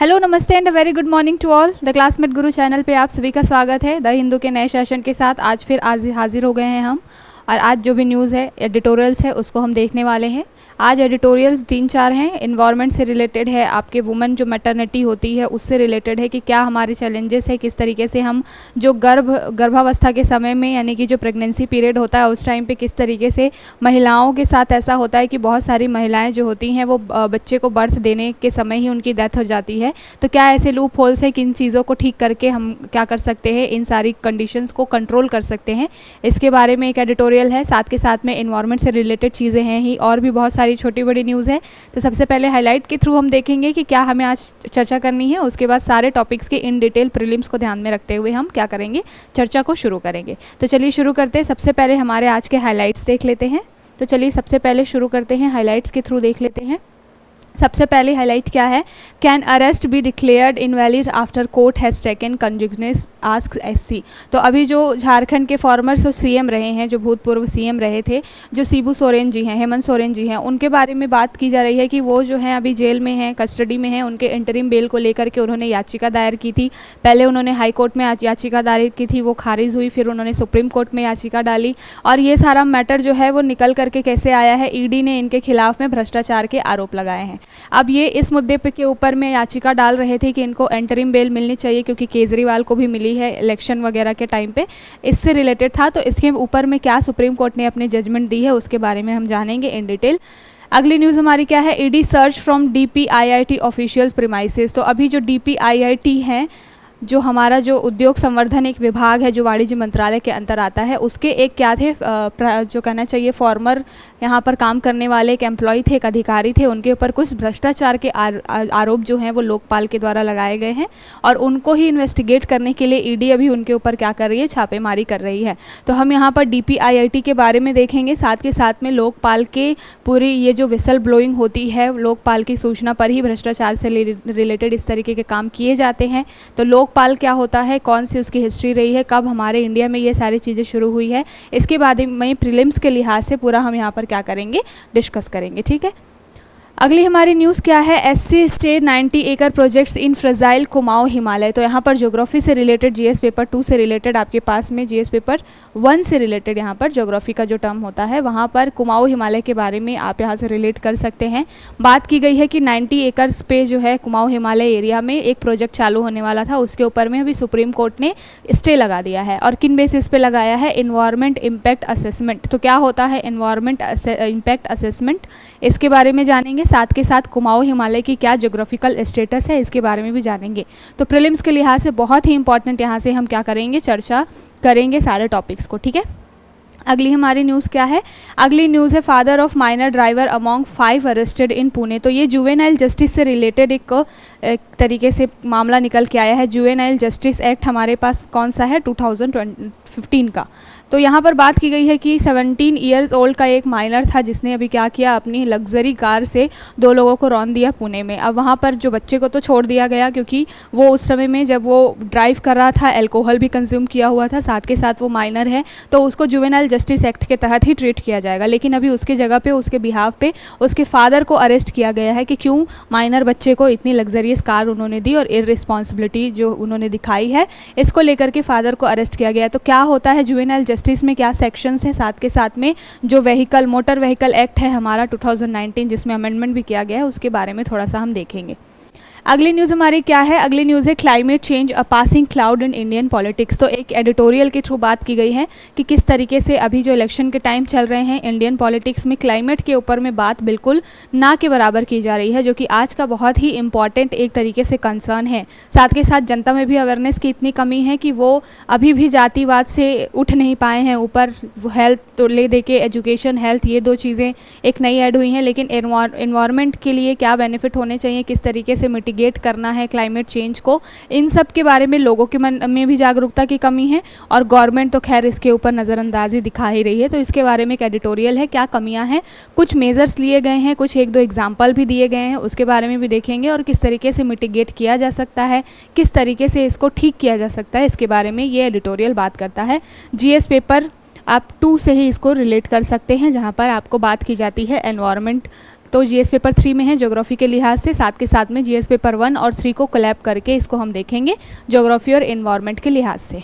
Hello, नमस्ते and very good morning to all. The Classmate Guru channel पे आप सभी का स्वागत है। द हिंदू के नए सेशन के साथ आज फिर हाजिर हो गए हैं हम। और आज जो भी न्यूज़ है, एडिटोरियल्स है, उसको हम देखने वाले हैं। आज एडिटोरियल्स 3-4 हैं। इन्वायरमेंट से रिलेटेड है, आपके वुमेन जो मैटरनिटी होती है उससे रिलेटेड है कि क्या हमारे चैलेंजेस है, किस तरीके से हम जो गर्भावस्था के समय में यानी कि जो प्रेगनेंसी पीरियड होता है उस टाइम पे किस तरीके से महिलाओं के साथ ऐसा होता है कि बहुत सारी महिलाएं जो होती हैं वो बच्चे को बर्थ देने के समय ही उनकी डेथ हो जाती है। तो क्या ऐसे लूप होल्स हैं, किन चीज़ों को ठीक करके हम क्या कर सकते हैं, इन सारी कंडीशंस को कंट्रोल कर सकते हैं, इसके बारे में एक एडिटोरियल है। साथ के साथ में इन्वायरमेंट से रिलेटेड चीज़ें हैं ही, और भी बहुत सारी छोटी बड़ी न्यूज़ है। तो सबसे पहले हाईलाइट के थ्रू हम देखेंगे कि क्या हमें आज चर्चा करनी है। उसके बाद सारे टॉपिक्स के इन डिटेल प्रीलिम्स को ध्यान में रखते हुए हम क्या करेंगे, चर्चा को शुरू करेंगे। तो चलिए शुरू करते हैं। सबसे पहले हमारे आज के हाईलाइट्स देख लेते हैं। तो चलिए सबसे पहले शुरू करते हैं, हाईलाइट्स के थ्रू देख लेते हैं। सबसे पहले हाईलाइट क्या है, can arrest be declared invalid after court has taken cognisance asks SC. तो अभी जो झारखंड के फॉर्मर सीएम रहे हैं, जो भूतपूर्व सीएम रहे थे, जो शिबू सोरेन जी हैं, हेमंत सोरेन जी हैं, उनके बारे में बात की जा रही है कि वो जो हैं अभी जेल में हैं, कस्टडी में हैं। उनके इंटरिम बेल को लेकर के उन्होंने याचिका दायर की थी। पहले उन्होंने हाई कोर्ट में याचिका दायर की थी, वो खारिज हुई, फिर उन्होंने सुप्रीम कोर्ट में याचिका डाली। और ये सारा मैटर जो है वो निकल करके कैसे आया है, ईडी ने इनके खिलाफ में भ्रष्टाचार के आरोप लगाए हैं। अब ये इस मुद्दे पे के ऊपर में याचिका डाल रहे थे कि इनको एंटरिम बेल मिलनी चाहिए, क्योंकि केजरीवाल को भी मिली है इलेक्शन वगैरह के टाइम पे, इससे रिलेटेड था। तो इसके ऊपर में क्या सुप्रीम कोर्ट ने अपनी जजमेंट दी है उसके बारे में हम जानेंगे इन डिटेल। अगली न्यूज़ हमारी क्या है, ED search from DPIIT officials premises. तो अभी जो डीपीआईआईटी है, जो हमारा जो उद्योग संवर्धन एक विभाग है जो वाणिज्य मंत्रालय के अंतर आता है, उसके एक क्या थे जो कहना चाहिए फॉर्मर यहाँ पर काम करने वाले एक एम्प्लॉय थे, एक अधिकारी थे, उनके ऊपर कुछ भ्रष्टाचार के आरोप जो हैं वो लोकपाल के द्वारा लगाए गए हैं। और उनको ही इन्वेस्टिगेट करने के लिए ईडी अभी उनके ऊपर क्या कर रही है, छापेमारी कर रही है। तो हम यहाँ पर डीपीआईआईटी के बारे में देखेंगे, साथ के साथ में लोकपाल के पूरी ये जो विसल ब्लोइंग होती है, लोकपाल की सूचना पर ही भ्रष्टाचार से रिलेटेड इस तरीके के काम किए जाते हैं। तो लोकपाल क्या होता है, कौन सी उसकी हिस्ट्री रही है, कब हमारे इंडिया में ये सारी चीज़ें शुरू हुई है, इसके बाद में प्रीलिम्स के लिहाज से पूरा हम यहाँ पर क्या करेंगे, डिस्कस करेंगे। ठीक है। अगली हमारी न्यूज़ क्या है, एससी स्टे 90 एकड़ projects in fragile Kumaon Himalaya. तो यहाँ पर ज्योग्राफी से रिलेटेड, जीएस पेपर 2 से रिलेटेड, आपके पास में जीएस पेपर 1 से रिलेटेड यहाँ पर ज्योग्राफी का जो टर्म होता है वहाँ पर कुमाऊं हिमालय के बारे में आप यहाँ से रिलेट कर सकते हैं। बात की गई है कि 90 एकर्स पे जो है कुमाऊं हिमालय एरिया में एक प्रोजेक्ट चालू होने वाला था, उसके ऊपर में अभी सुप्रीम कोर्ट ने स्टे लगा दिया है। और किन बेसिस पे लगाया है, इन्वायरमेंट इम्पैक्ट असेसमेंट। तो क्या होता है इन्वायरमेंट इम्पैक्ट असेसमेंट, इसके बारे में जानेंगे। साथ के साथ कुमाऊं हिमालय की क्या ज्योग्राफिकल स्टेटस है, इसके बारे में भी जानेंगे। तो प्रीलिम्स के लिहाज से बहुत ही इंपॉर्टेंट यहाँ से हम क्या करेंगे, चर्चा करेंगे सारे टॉपिक्स को। ठीक है। अगली हमारी न्यूज़ क्या है, अगली न्यूज़ है father of minor driver among 5 arrested in Pune. तो ये जुवेनाइल जस्टिस से रिलेटेड एक तरीके से मामला निकल के आया है। जुवेनाइल जस्टिस एक्ट हमारे पास कौन सा है, 2015 का। तो यहाँ पर बात की गई है कि 17 ईयर्स ओल्ड का एक माइनर था जिसने अभी क्या किया, अपनी लग्जरी कार से 2 लोगों को रौंद दिया पुणे में। अब वहाँ पर जो बच्चे को तो छोड़ दिया गया, क्योंकि वो उस समय में जब वो ड्राइव कर रहा था अल्कोहल भी कंज्यूम किया हुआ था, साथ के साथ वो माइनर है, तो उसको जुवेनाइल जस्टिस एक्ट के तहत ही ट्रीट किया जाएगा। लेकिन अभी उसके जगह पे, उसके बिहाफ पे उसके फादर को अरेस्ट किया गया है कि क्यों माइनर बच्चे को इतनी लग्जरियस कार उन्होंने दी और इररिस्पॉन्सिबिलिटी जो उन्होंने दिखाई है, इसको लेकर के फादर को अरेस्ट किया गया है। तो क्या होता है जुवेनाइल जस्टिस में, क्या सेक्शंस हैं, साथ के साथ में जो मोटर व्हीकल एक्ट है हमारा 2019 जिसमें अमेंडमेंट भी किया गया है, उसके बारे में थोड़ा सा हम देखेंगे। अगली न्यूज़ हमारी क्या है, अगली न्यूज़ है climate change a passing cloud in Indian politics. तो एक एडिटोरियल के थ्रू बात की गई है कि किस तरीके से अभी जो इलेक्शन के टाइम चल रहे हैं इंडियन पॉलिटिक्स में क्लाइमेट के ऊपर में बात बिल्कुल ना के बराबर की जा रही है, जो कि आज का बहुत ही इंपॉर्टेंट एक तरीके से कंसर्न है। साथ के साथ जनता में भी अवेयरनेस की इतनी कमी है कि वो अभी भी जातिवाद से उठ नहीं पाए हैं ऊपर। हेल्थ तो ले दे के एजुकेशन, हेल्थ, ये 2 चीज़ें एक नई ऐड हुई हैं, लेकिन एनवायरनमेंट के लिए क्या बेनिफिट होने चाहिए, किस तरीके से मिटिगेट करना है क्लाइमेट चेंज को, इन सब के बारे में लोगों के मन में भी जागरूकता की कमी है। और गवर्नमेंट तो खैर इसके ऊपर नज़रअंदाजी दिखा ही रही है। तो इसके बारे में एक एडिटोरियल है, क्या कमियां हैं, कुछ मेजर्स लिए गए हैं, कुछ 1-2 एग्जाम्पल भी दिए गए हैं, उसके बारे में भी देखेंगे। और किस तरीके से मिटिगेट किया जा सकता है, किस तरीके से इसको ठीक किया जा सकता है, इसके बारे में ये एडिटोरियल बात करता है। जीएस पेपर आप 2 से ही इसको रिलेट कर सकते हैं, जहाँ पर आपको बात की जाती है एनवायरनमेंट। तो जीएस पेपर 3 में है ज्योग्राफी के लिहाज से, साथ के साथ में जीएस पेपर 1 और 3 को कोलैब करके इसको हम देखेंगे ज्योग्राफी और एनवायरनमेंट के लिहाज से।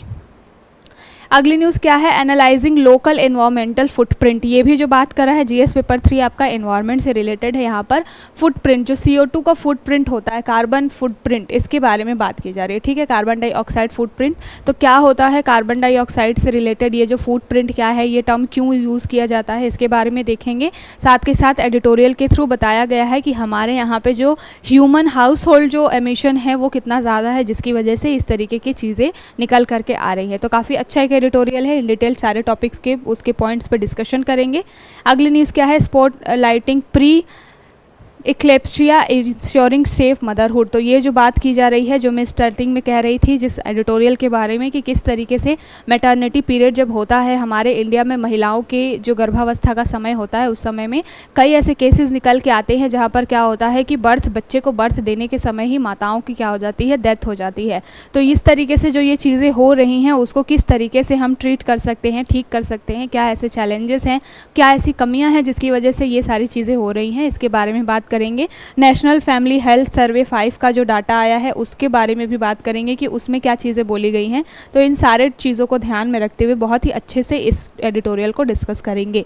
अगली न्यूज़ क्या है, एनालाइजिंग लोकल एनवायरमेंटल फुटप्रिंट। ये भी जो बात कर रहा है जीएस पेपर 3 आपका एनवायरनमेंट से रिलेटेड है। यहाँ पर फुटप्रिंट जो CO2 का फुटप्रिंट होता है, कार्बन फुटप्रिंट, इसके बारे में बात की जा रही है। ठीक है, कार्बन डाइऑक्साइड फुटप्रिंट। तो क्या होता है कार्बन डाइऑक्साइड से रिलेटेड ये जो फुटप्रिंट क्या है, ये टर्म क्यों यूज़ किया जाता है, इसके बारे में देखेंगे। साथ के साथ एडिटोरियल के थ्रू बताया गया है कि हमारे यहाँ पे जो ह्यूमन हाउस होल्ड जो एमिशन है वो कितना ज़्यादा है, जिसकी वजह से इस तरीके की चीज़ें निकल करके आ रही है। तो काफ़ी अच्छा एक एडिटोरियल है, इन डिटेल सारे टॉपिक्स के उसके पॉइंट्स पे डिस्कशन करेंगे। अगली न्यूज़ क्या है, spotlighting preeclampsia ensuring safe motherhood. तो ये जो बात की जा रही है, जो मैं स्टार्टिंग में कह रही थी जिस एडिटोरियल के बारे में, कि किस तरीके से मैटरनिटी पीरियड जब होता है हमारे इंडिया में, महिलाओं के जो गर्भावस्था का समय होता है, उस समय में कई ऐसे केसेस निकल के आते हैं जहाँ पर क्या होता है कि बच्चे को बर्थ देने के समय ही माताओं की क्या हो जाती है, डेथ हो जाती है। तो इस तरीके से जो ये चीज़ें हो रही हैं उसको किस तरीके से हम ट्रीट कर सकते हैं, ठीक कर सकते हैं, क्या ऐसे चैलेंजेस हैं, क्या ऐसी कमियाँ हैं जिसकी वजह से ये सारी चीज़ें हो रही हैं, इसके बारे में बात करेंगे। नेशनल फैमिली हेल्थ सर्वे 5 का जो डाटा आया है उसके बारे में भी बात करेंगे कि उसमें क्या चीज़ें बोली गई हैं। तो इन सारे चीज़ों को ध्यान में रखते हुए बहुत ही अच्छे से इस एडिटोरियल को डिस्कस करेंगे।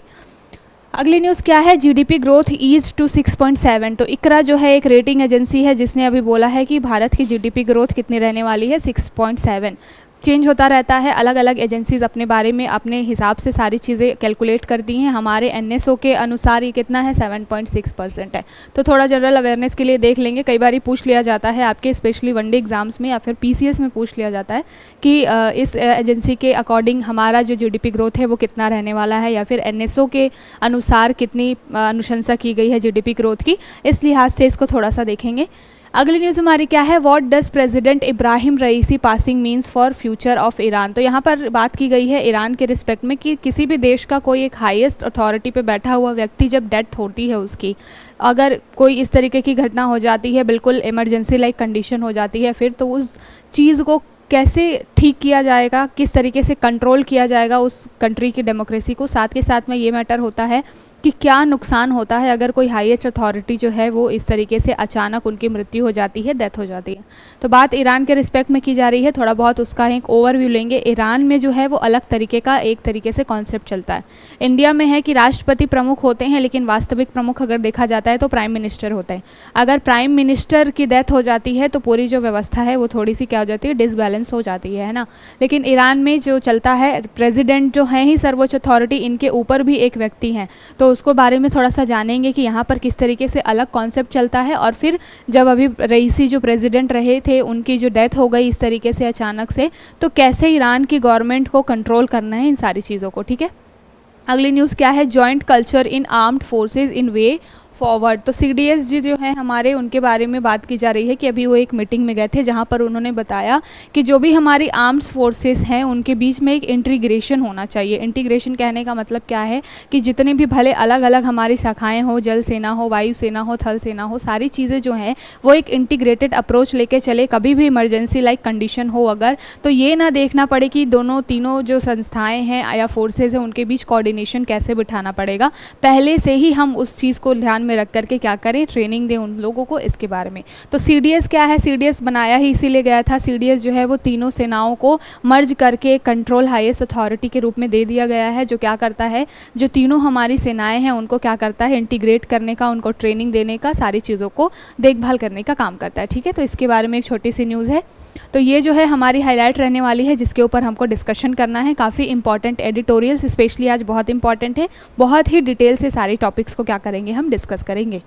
अगली न्यूज़ क्या है, जीडीपी ग्रोथ ईज टू 6.7। तो इकरा जो है एक रेटिंग एजेंसी है जिसने अभी बोला है कि भारत की जीडीपी ग्रोथ कितनी रहने वाली है, 6.7। चेंज होता रहता है, अलग अलग एजेंसीज़ अपने बारे में अपने हिसाब से सारी चीज़ें कैलकुलेट करती हैं। हमारे NSO के अनुसार ये कितना है, 7.6% है। तो थोड़ा जनरल अवेयरनेस के लिए देख लेंगे। कई बार पूछ लिया जाता है आपके स्पेशली वनडे एग्जाम्स में या फिर PCS में पूछ लिया जाता है कि इस एजेंसी के अकॉर्डिंग हमारा जो GDP ग्रोथ है वो कितना रहने वाला है, या फिर NSO के अनुसार कितनी अनुशंसा की गई है GDP ग्रोथ की। इस लिहाज से इसको थोड़ा सा देखेंगे। अगली न्यूज़ हमारी क्या है, what does president Ibrahim Raisi passing means for future of Iran. तो यहाँ पर बात की गई है ईरान के रिस्पेक्ट में कि किसी भी देश का कोई एक हाईएस्ट अथॉरिटी पे बैठा हुआ व्यक्ति जब डेथ होती है उसकी, अगर कोई इस तरीके की घटना हो जाती है, बिल्कुल इमरजेंसी लाइक कंडीशन हो जाती है, फिर तो उस चीज़ को कैसे ठीक किया जाएगा, किस तरीके से कंट्रोल किया जाएगा उस कंट्री की डेमोक्रेसी को। साथ के साथ में ये मैटर होता है कि क्या नुकसान होता है अगर कोई हाईएस्ट अथॉरिटी जो है वो इस तरीके से अचानक उनकी मृत्यु हो जाती है, डेथ हो जाती है। तो बात ईरान के रिस्पेक्ट में की जा रही है, थोड़ा बहुत उसका एक ओवरव्यू लेंगे। ईरान में जो है वो अलग तरीके का एक तरीके से कॉन्सेप्ट चलता है। इंडिया में है कि राष्ट्रपति प्रमुख होते हैं, लेकिन वास्तविक प्रमुख अगर देखा जाता है तो प्राइम मिनिस्टर होता है। अगर प्राइम मिनिस्टर की डेथ हो जाती है तो पूरी जो व्यवस्था है वो थोड़ी सी क्या हो जाती है, डिसबैलेंस हो जाती है ना। लेकिन ईरान में जो चलता है, प्रेसिडेंट जो है ही सर्वोच्च अथॉरिटी, इनके ऊपर भी एक व्यक्ति हैं। तो उसको बारे में थोड़ा सा जानेंगे कि यहाँ पर किस तरीके से अलग कॉन्सेप्ट चलता है। और फिर जब अभी रईसी जो प्रेसिडेंट रहे थे उनकी जो डेथ हो गई इस तरीके से अचानक से, तो कैसे ईरान की गवर्नमेंट को कंट्रोल करना है इन सारी चीज़ों को। ठीक है, अगली न्यूज़ क्या है, joint culture in armed forces in way forward. तो CDS जी जो है हमारे, उनके बारे में बात की जा रही है कि अभी वो एक मीटिंग में गए थे जहां पर उन्होंने बताया कि जो भी हमारी आर्म्ड फोर्सेस हैं उनके बीच में एक इंटीग्रेशन होना चाहिए। इंटीग्रेशन कहने का मतलब क्या है कि जितने भी भले अलग अलग हमारी शाखाएं हो, जल सेना हो, वायु सेना हो, थल सेना हो, सारी चीज़ें जो हैं वो एक इंटीग्रेटेड अप्रोच लेके चले। कभी भी इमरजेंसी लाइक कंडीशन हो अगर, तो ये ना देखना पड़े कि तीनों जो संस्थाएँ हैं या फोर्सेज हैं उनके बीच कोऑर्डिनेशन कैसे बिठाना पड़ेगा। पहले से ही हम उस चीज़ को ध्यान में रख करके क्या करें, ट्रेनिंग दें उन लोगों को इसके बारे में। तो CDS क्या है, CDS बनाया ही इसीलिए गया था। CDS जो है वो तीनों सेनाओं को मर्ज करके कंट्रोल हाईएस्ट अथॉरिटी के रूप में दे दिया गया है, जो क्या करता है, जो तीनों हमारी सेनाएं हैं उनको क्या करता है, इंटीग्रेट करने का, उनको ट्रेनिंग देने का, सारी चीज़ों को देखभाल करने का काम करता है। ठीक है, तो इसके बारे में एक छोटी सी न्यूज़ है। तो ये जो है हमारी हाईलाइट रहने वाली है जिसके ऊपर हमको डिस्कशन करना है। काफ़ी इंपॉर्टेंट एडिटोरियल्स स्पेशली आज बहुत इंपॉर्टेंट है, बहुत ही डिटेल से सारे टॉपिक्स को क्या करेंगे, हम डिस्कस करेंगे।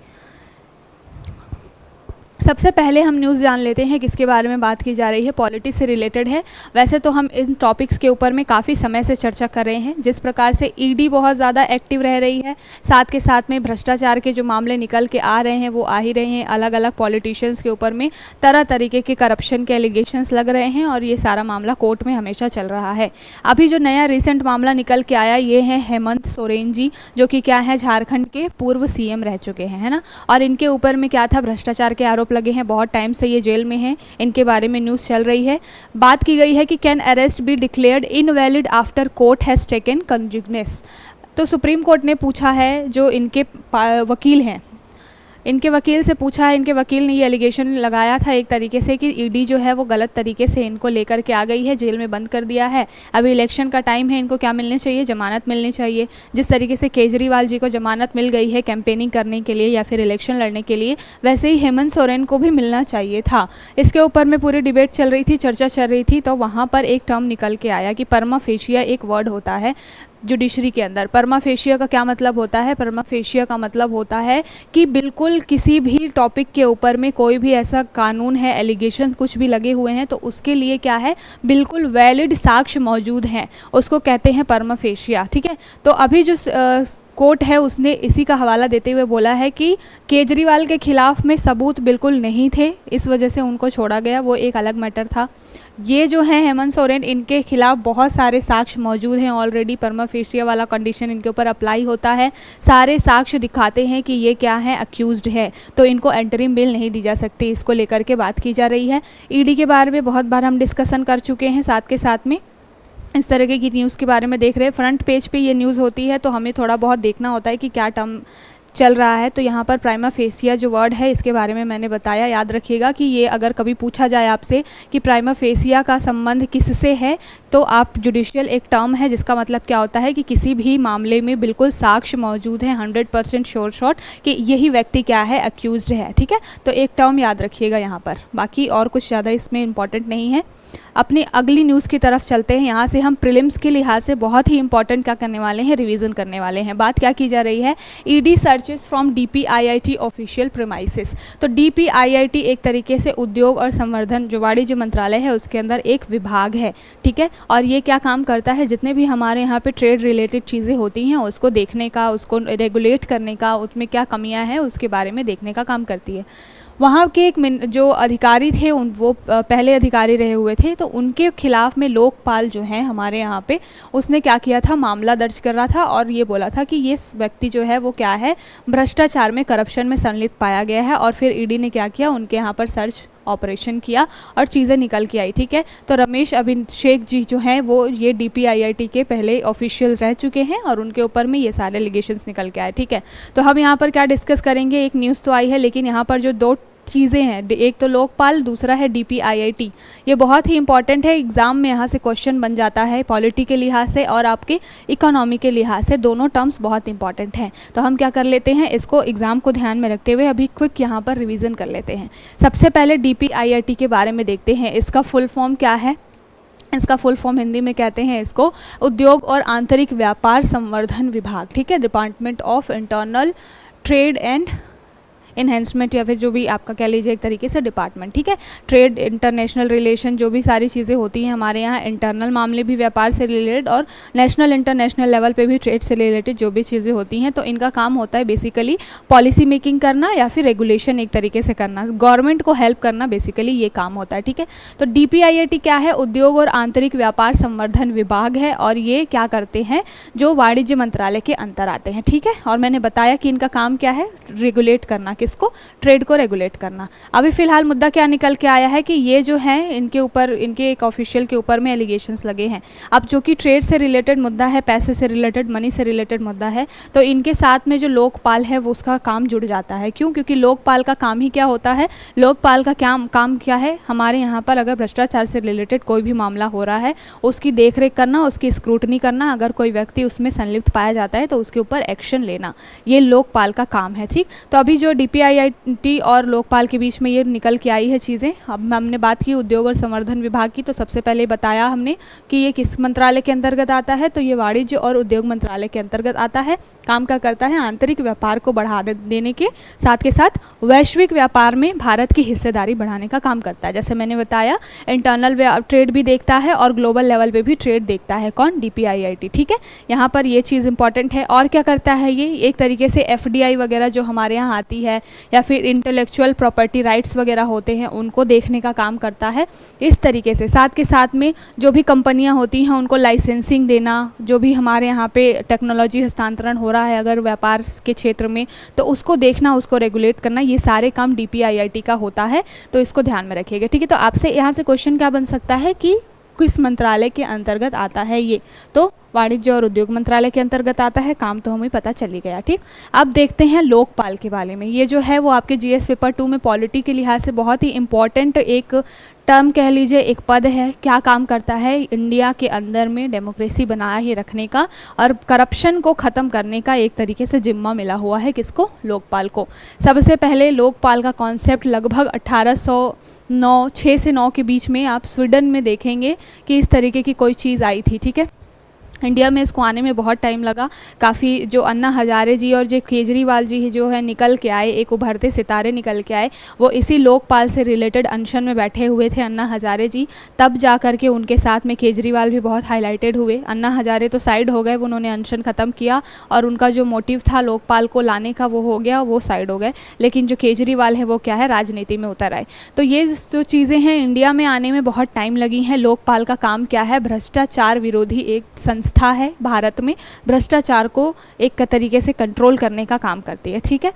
सबसे पहले हम न्यूज़ जान लेते हैं किसके बारे में बात की जा रही है, पॉलिटी से रिलेटेड है। वैसे तो हम इन टॉपिक्स के ऊपर में काफ़ी समय से चर्चा कर रहे हैं। जिस प्रकार से ED बहुत ज़्यादा एक्टिव रह रही है, साथ के साथ में भ्रष्टाचार के जो मामले निकल के आ रहे हैं वो आ ही रहे हैं। अलग अलग पॉलिटिशियंस के ऊपर में तरह तरीके के करप्शन के एलिगेशंस लग रहे हैं और ये सारा मामला कोर्ट में हमेशा चल रहा है। अभी जो नया रिसेंट मामला निकल के आया ये है हेमंत सोरेन जी, जो कि क्या है, झारखंड के पूर्व CM रह चुके हैं, है ना। और इनके ऊपर में क्या था, भ्रष्टाचार के आरोप लगे हैं, बहुत टाइम से ये जेल में हैं, इनके बारे में न्यूज़ चल रही है। बात की गई है कि can arrest be declared invalid after court has taken cognisance. तो सुप्रीम कोर्ट ने पूछा है, जो इनके वकील हैं, इनके वकील से पूछा है, इनके वकील ने ये एलिगेशन लगाया था एक तरीके से कि ईडी जो है वो गलत तरीके से इनको लेकर के आ गई है, जेल में बंद कर दिया है। अभी इलेक्शन का टाइम है, इनको क्या मिलनी चाहिए, जमानत मिलनी चाहिए। जिस तरीके से केजरीवाल जी को जमानत मिल गई है कैंपेनिंग करने के लिए या फिर इलेक्शन लड़ने के लिए, वैसे ही हेमंत सोरेन को भी मिलना चाहिए था। इसके ऊपर में पूरी डिबेट चल रही थी, चर्चा चल रही थी। तो वहाँ पर एक टर्म निकल के आया कि परमा फेशिया एक वर्ड होता है जुडिशरी के अंदर। परमा फेशिया का क्या मतलब होता है? परमा फेशिया का मतलब होता है कि बिल्कुल किसी भी टॉपिक के ऊपर में कोई भी ऐसा कानून है, एलिगेशन कुछ भी लगे हुए हैं, तो उसके लिए क्या है, बिल्कुल वैलिड साक्ष्य मौजूद हैं, उसको कहते हैं परमा फेशिया। ठीक है, तो अभी जो कोर्ट है उसने इसी का हवाला देते हुए बोला है कि केजरीवाल के खिलाफ में सबूत बिल्कुल नहीं थे, इस वजह से उनको छोड़ा गया, वो एक अलग मैटर था। ये जो है हेमंत सोरेन, इनके खिलाफ बहुत सारे साक्ष्य मौजूद हैं ऑलरेडी, परमा फेशिया वाला कंडीशन इनके ऊपर अप्लाई होता है, सारे साक्ष्य दिखाते हैं कि ये क्या है, अक्यूज्ड है, तो इनको एंटरिम बेल नहीं दी जा सकती। इसको लेकर के बात की जा रही है। ईडी के बारे में बहुत बार हम डिस्कशन कर चुके हैं, साथ के साथ में इस तरह की न्यूज़ के बारे में देख रहे हैं। फ्रंट पेज पे ये न्यूज़ होती है तो हमें थोड़ा बहुत देखना होता है कि क्या टर्म चल रहा है। तो यहाँ पर प्राइमा फेसिया जो वर्ड है, इसके बारे में मैंने बताया, याद रखिएगा कि ये अगर कभी पूछा जाए आपसे कि प्राइमा फेसिया का संबंध किससे है, तो आप जुडिशियल एक टर्म है जिसका मतलब क्या होता है कि किसी भी मामले में बिल्कुल साक्ष्य मौजूद है, 100% श्योर शॉट कि यही व्यक्ति क्या है, अक्यूज्ड है। ठीक है, तो एक टर्म याद रखिएगा यहाँ पर, बाकी और कुछ ज़्यादा इसमें इंपॉर्टेंट नहीं है। अपनी अगली न्यूज़ की तरफ चलते हैं। यहाँ से हम प्रीलिम्स के लिहाज से बहुत ही इंपॉर्टेंट क्या करने वाले हैं, रिवीजन करने वाले हैं। बात क्या की जा रही है, ED searches from DPIIT official premises. तो डीपीआईआईटी एक तरीके से उद्योग और संवर्धन, जो वाणिज्य मंत्रालय है उसके अंदर एक विभाग है। ठीक है, और ये क्या काम करता है, जितने भी हमारे यहाँ पे ट्रेड रिलेटेड चीज़ें होती हैं उसको देखने का, उसको रेगुलेट करने का, उसमें क्या कमियाँ हैं उसके बारे में देखने का काम करती है। वहाँ के एक जो अधिकारी थे वो पहले अधिकारी रहे हुए थे, तो उनके खिलाफ में लोकपाल जो है हमारे यहाँ पे, उसने क्या किया था, मामला दर्ज कर रहा था और ये बोला था कि ये व्यक्ति जो है वो क्या है, भ्रष्टाचार में, करप्शन में संलिप्त पाया गया है। और फिर ईडी ने क्या किया, उनके यहाँ पर सर्च ऑपरेशन किया और चीज़ें निकल के आई। ठीक है, तो रमेश अभिषेक जी जो हैं वो ये डीपीआईआईटी के पहले ऑफिशियल रह चुके हैं और उनके ऊपर में ये सारे एलिगेशंस निकल के आए। ठीक है, तो हम यहाँ पर क्या डिस्कस करेंगे, एक न्यूज़ तो आई है, लेकिन यहाँ पर जो दो चीज़ें हैं, एक तो लोकपाल, दूसरा है डीपीआईआईटी, ये बहुत ही इंपॉर्टेंट है। एग्ज़ाम में यहाँ से क्वेश्चन बन जाता है, पॉलिटी के लिहाज से और आपके इकोनॉमी के लिहाज से, दोनों टर्म्स बहुत इंपॉर्टेंट हैं। तो हम क्या कर लेते हैं, इसको एग्ज़ाम को ध्यान में रखते हुए अभी क्विक यहाँ पर रिवीजन कर लेते हैं। सबसे पहले डीपीआईआईटी के बारे में देखते हैं, इसका फुल फॉर्म क्या है। इसका फुल फॉर्म हिंदी में कहते हैं इसको उद्योग और आंतरिक व्यापार संवर्धन विभाग। ठीक है, department of internal trade and enhancement, या फिर जो भी आपका कह लीजिए एक तरीके से डिपार्टमेंट। ठीक है, ट्रेड, इंटरनेशनल रिलेशन, जो भी सारी चीज़ें होती हैं हमारे यहाँ, इंटरनल मामले भी व्यापार से रिलेटेड और नेशनल इंटरनेशनल लेवल पे भी ट्रेड से रिलेटेड जो भी चीज़ें होती हैं, तो इनका काम होता है बेसिकली पॉलिसी मेकिंग करना या फिर रेगुलेशन एक तरीके से करना, गवर्नमेंट को हेल्प करना, बेसिकली ये काम होता है। ठीक है, तो डीपीआईआईटी क्या है, उद्योग और आंतरिक व्यापार संवर्धन विभाग है और ये क्या करते हैं, जो वाणिज्य मंत्रालय के अंतर आते हैं। ठीक है, और मैंने बताया कि इनका काम क्या है, रेगुलेट करना, इसको ट्रेड को रेगुलेट करना। अभी फिलहाल मुद्दा क्या निकल के आया है कि ये जो है इनके ऊपर, इनके एक ऑफिशियल के ऊपर में एलिगेशंस लगे हैं। अब जो कि ट्रेड से रिलेटेड मुद्दा है, पैसे से रिलेटेड, मनी से रिलेटेड मुद्दा है, तो इनके साथ में जो लोकपाल है वो उसका काम जुड़ जाता है। क्यों? क्योंकि लोकपाल का काम ही क्या होता है, लोकपाल का काम क्या है, हमारे यहाँ पर अगर भ्रष्टाचार से रिलेटेड कोई भी मामला हो रहा है उसकी देखरेख करना, उसकी स्क्रूटनी करना, अगर कोई व्यक्ति उसमें संलिप्त पाया जाता है तो उसके ऊपर एक्शन लेना, ये लोकपाल का काम है। ठीक, तो अभी जो डीपीआईआईटी और लोकपाल के बीच में ये निकल के आई है चीज़ें। अब हमने बात की उद्योग और संवर्धन विभाग की, तो सबसे पहले बताया हमने कि ये किस मंत्रालय के अंतर्गत आता है, तो ये वाणिज्य और उद्योग मंत्रालय के अंतर्गत आता है। काम क्या करता है, आंतरिक व्यापार को बढ़ा देने के साथ के साथ वैश्विक व्यापार में भारत की हिस्सेदारी बढ़ाने का काम करता है। जैसे मैंने बताया, इंटरनल ट्रेड भी देखता है और ग्लोबल लेवल पे भी ट्रेड देखता है, कौन, डीपीआईआईटी। ठीक है, यहाँ पर ये चीज़ इंपॉर्टेंट है। और क्या करता है ये, एक तरीके से एफडीआई वगैरह जो जो हमारे यहाँ आती है, या फिर इंटेलेक्चुअल प्रॉपर्टी राइट्स वगैरह होते हैं उनको देखने का काम करता है इस तरीके से। साथ के साथ में जो भी कंपनियाँ होती हैं उनको लाइसेंसिंग देना, जो भी हमारे यहाँ पे टेक्नोलॉजी हस्तांतरण हो रहा है अगर व्यापार के क्षेत्र में, तो उसको देखना, उसको रेगुलेट करना, ये सारे काम DPIIT का होता है, तो इसको ध्यान में रखिएगा। ठीक है, तो आपसे यहाँ से क्वेश्चन क्या बन सकता है कि किस मंत्रालय के अंतर्गत आता है ये, तो वाणिज्य और उद्योग मंत्रालय के अंतर्गत आता है। काम तो हमें पता चल ही गया। ठीक, अब देखते हैं लोकपाल के बारे में। ये जो है वो आपके GS पेपर 2 में पॉलिटी के लिहाज से बहुत ही इम्पॉर्टेंट एक टर्म कह लीजिए, एक पद है। क्या काम करता है इंडिया के अंदर में डेमोक्रेसी बनाए ही रखने का और करप्शन को ख़त्म करने का एक तरीके से जिम्मा मिला हुआ है किसको, लोकपाल को। सबसे पहले लोकपाल का कॉन्सेप्ट लगभग 6 से 9 के बीच में आप स्वीडन में देखेंगे कि इस तरीके की कोई चीज़ आई थी। ठीक है, इंडिया में इसको आने में बहुत टाइम लगा। काफ़ी जो अन्ना हजारे जी और जो केजरीवाल जी जो है निकल के आए, एक उभरते सितारे निकल के आए, वो इसी लोकपाल से रिलेटेड अनशन में बैठे हुए थे अन्ना हजारे जी। तब जा कर के उनके साथ में केजरीवाल भी बहुत हाईलाइटेड हुए। अन्ना हजारे तो साइड हो गए, उन्होंने अनशन ख़त्म किया और उनका जो मोटिव था लोकपाल को लाने का वो हो गया, वो साइड हो गए। लेकिन जो केजरीवाल है वो क्या है, राजनीति में उतर आए। तो ये जो चीज़ें हैं इंडिया में आने में बहुत टाइम लगी हैं। लोकपाल का काम क्या है, भ्रष्टाचार विरोधी एक संस्था है भारत में, भ्रष्टाचार को एक तरीके से कंट्रोल करने का काम करती है। ठीक है,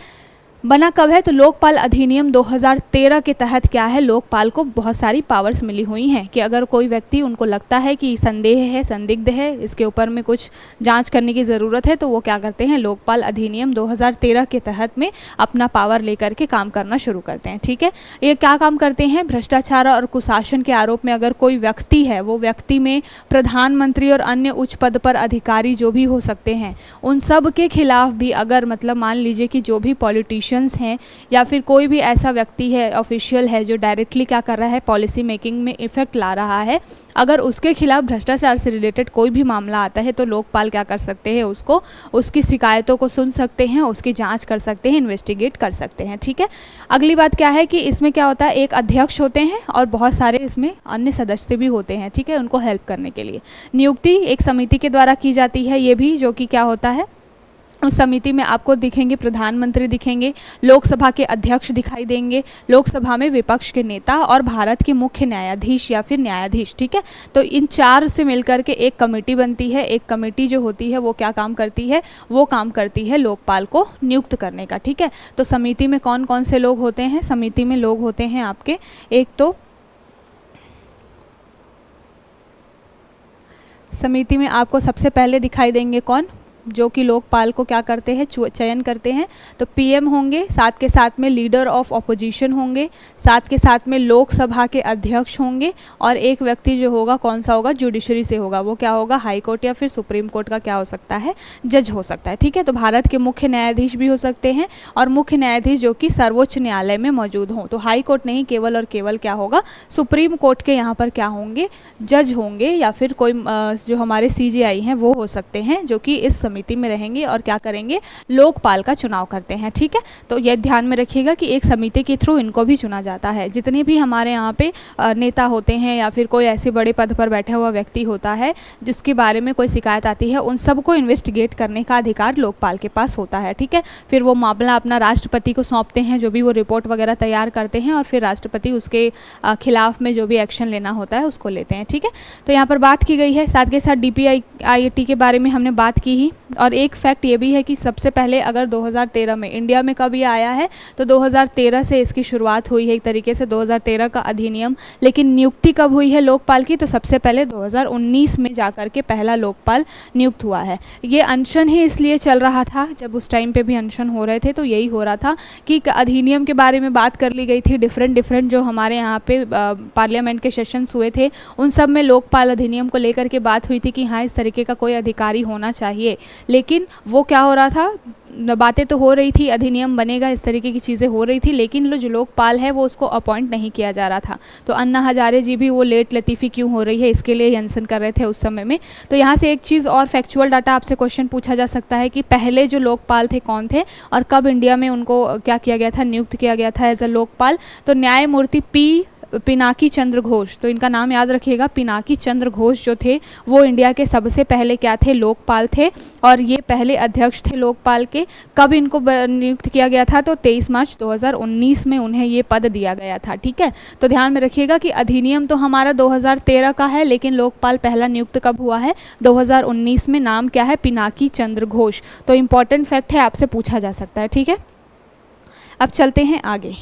बना कब है, तो लोकपाल अधिनियम 2013 के तहत क्या है, लोकपाल को बहुत सारी पावर्स मिली हुई हैं कि अगर कोई व्यक्ति उनको लगता है कि संदेह है, संदिग्ध है, इसके ऊपर में कुछ जांच करने की ज़रूरत है, तो वो क्या करते हैं, लोकपाल अधिनियम 2013 के तहत में अपना पावर लेकर के काम करना शुरू करते हैं। ठीक है, ये क्या काम करते हैं, भ्रष्टाचार और कुशासन के आरोप में अगर कोई व्यक्ति है, वो व्यक्ति में प्रधानमंत्री और अन्य उच्च पद पर अधिकारी जो भी हो सकते हैं, उन सब के खिलाफ भी अगर मतलब मान लीजिए कि जो भी पॉलिटिशियन हैं या फिर कोई भी ऐसा व्यक्ति है, ऑफिशियल है, जो डायरेक्टली क्या कर रहा है, पॉलिसी मेकिंग में इफेक्ट ला रहा है, अगर उसके खिलाफ भ्रष्टाचार से रिलेटेड कोई भी मामला आता है तो लोकपाल क्या कर सकते हैं, उसको उसकी शिकायतों को सुन सकते हैं, उसकी जांच कर सकते हैं, इन्वेस्टिगेट कर सकते हैं। ठीक है, अगली बात क्या है कि इसमें क्या होता है, एक अध्यक्ष होते हैं और बहुत सारे इसमें अन्य सदस्य भी होते हैं। ठीक है, उनको हेल्प करने के लिए नियुक्ति एक समिति के द्वारा की जाती है, ये भी जो कि क्या होता है, उस समिति में आपको दिखेंगे प्रधानमंत्री दिखेंगे, लोकसभा के अध्यक्ष दिखाई देंगे, लोकसभा में विपक्ष के नेता और भारत के मुख्य न्यायाधीश या फिर न्यायाधीश। ठीक है, तो इन चार से मिलकर के एक कमेटी बनती है। एक कमेटी जो होती है वो क्या काम करती है, वो काम करती है लोकपाल को नियुक्त करने का। ठीक है, तो समिति में कौन कौन से लोग होते हैं, समिति में लोग होते हैं आपके, एक तो समिति में आपको सबसे पहले दिखाई देंगे कौन, जो कि लोकपाल को क्या करते हैं, चयन करते हैं, तो PM होंगे, साथ के साथ में लीडर ऑफ अपोजिशन होंगे, साथ के साथ में लोकसभा के अध्यक्ष होंगे, और एक व्यक्ति जो होगा कौन सा होगा, जुडिशरी से होगा, वो क्या होगा, हाई कोर्ट या फिर सुप्रीम कोर्ट का क्या हो सकता है, जज हो सकता है। ठीक है, तो भारत के मुख्य न्यायाधीश भी हो सकते हैं और मुख्य न्यायाधीश जो कि सर्वोच्च न्यायालय में मौजूद हों, तो हाई कोर्ट नहीं, केवल और केवल क्या होगा, सुप्रीम कोर्ट के यहाँ पर क्या होंगे, जज होंगे, या फिर कोई जो हमारे CJI हैं वो हो सकते हैं, जो कि इस समिति में रहेंगे और क्या करेंगे, लोकपाल का चुनाव करते हैं। ठीक है, तो यह ध्यान में रखिएगा कि एक समिति के थ्रू इनको भी चुना जाता है। जितने भी हमारे यहाँ पे नेता होते हैं या फिर कोई ऐसे बड़े पद पर बैठा हुआ व्यक्ति होता है जिसके बारे में कोई शिकायत आती है, उन सबको इन्वेस्टिगेट करने का अधिकार लोकपाल के पास होता है। ठीक है, फिर वो मामला अपना राष्ट्रपति को सौंपते हैं, जो भी वो रिपोर्ट वगैरह तैयार करते हैं, और फिर राष्ट्रपति उसके खिलाफ में जो भी एक्शन लेना होता है उसको लेते हैं। ठीक है, तो यहाँ पर बात की गई है, साथ के साथ DPIIT के बारे में हमने बात की ही। और एक फैक्ट ये भी है कि सबसे पहले अगर 2013 में इंडिया में कब ये आया है, तो 2013 से इसकी शुरुआत हुई है एक तरीके से, 2013 का अधिनियम। लेकिन नियुक्ति कब हुई है लोकपाल की, तो सबसे पहले 2019 में जाकर के पहला लोकपाल नियुक्त हुआ है। ये अनशन ही इसलिए चल रहा था, जब उस टाइम पे भी अनशन हो रहे थे तो यही हो रहा था कि अधिनियम के बारे में बात कर ली गई थी। डिफरेंट जो हमारे यहाँ पे पार्लियामेंट के सेशंस हुए थे, उन सब में लोकपाल अधिनियम को लेकर के बात हुई थी कि हाँ, इस तरीके का कोई अधिकारी होना चाहिए। लेकिन वो क्या हो रहा था, बातें तो हो रही थी, अधिनियम बनेगा, इस तरीके की चीज़ें हो रही थी, लेकिन जो लोकपाल है वो उसको अपॉइंट नहीं किया जा रहा था। तो अन्ना हजारे जी भी वो लेट लतीफ़ी क्यों हो रही है, इसके लिए अनशन कर रहे थे उस समय में। तो यहाँ से एक चीज़ और फैक्चुअल डाटा आपसे क्वेश्चन पूछा जा सकता है कि पहले जो लोकपाल थे कौन थे और कब इंडिया में उनको क्या किया गया था, नियुक्त किया गया था एज अ लोकपाल। तो न्यायमूर्ति P पिनाकी चंद्र घोष, तो इनका नाम याद रखिएगा। पिनाकी चंद्र घोष जो थे वो इंडिया के सबसे पहले क्या थे, लोकपाल थे, और ये पहले अध्यक्ष थे लोकपाल के। कब इनको नियुक्त किया गया था, तो 23 मार्च 2019 में उन्हें ये पद दिया गया था। ठीक है, तो ध्यान में रखिएगा कि अधिनियम तो हमारा 2013 का है, लेकिन लोकपाल पहला नियुक्त कब हुआ है, 2019 में। नाम क्या है, पिनाकी चंद्र घोष। तो इंपॉर्टेंट फैक्ट है, आपसे पूछा जा सकता है। ठीक है, अब चलते हैं आगे,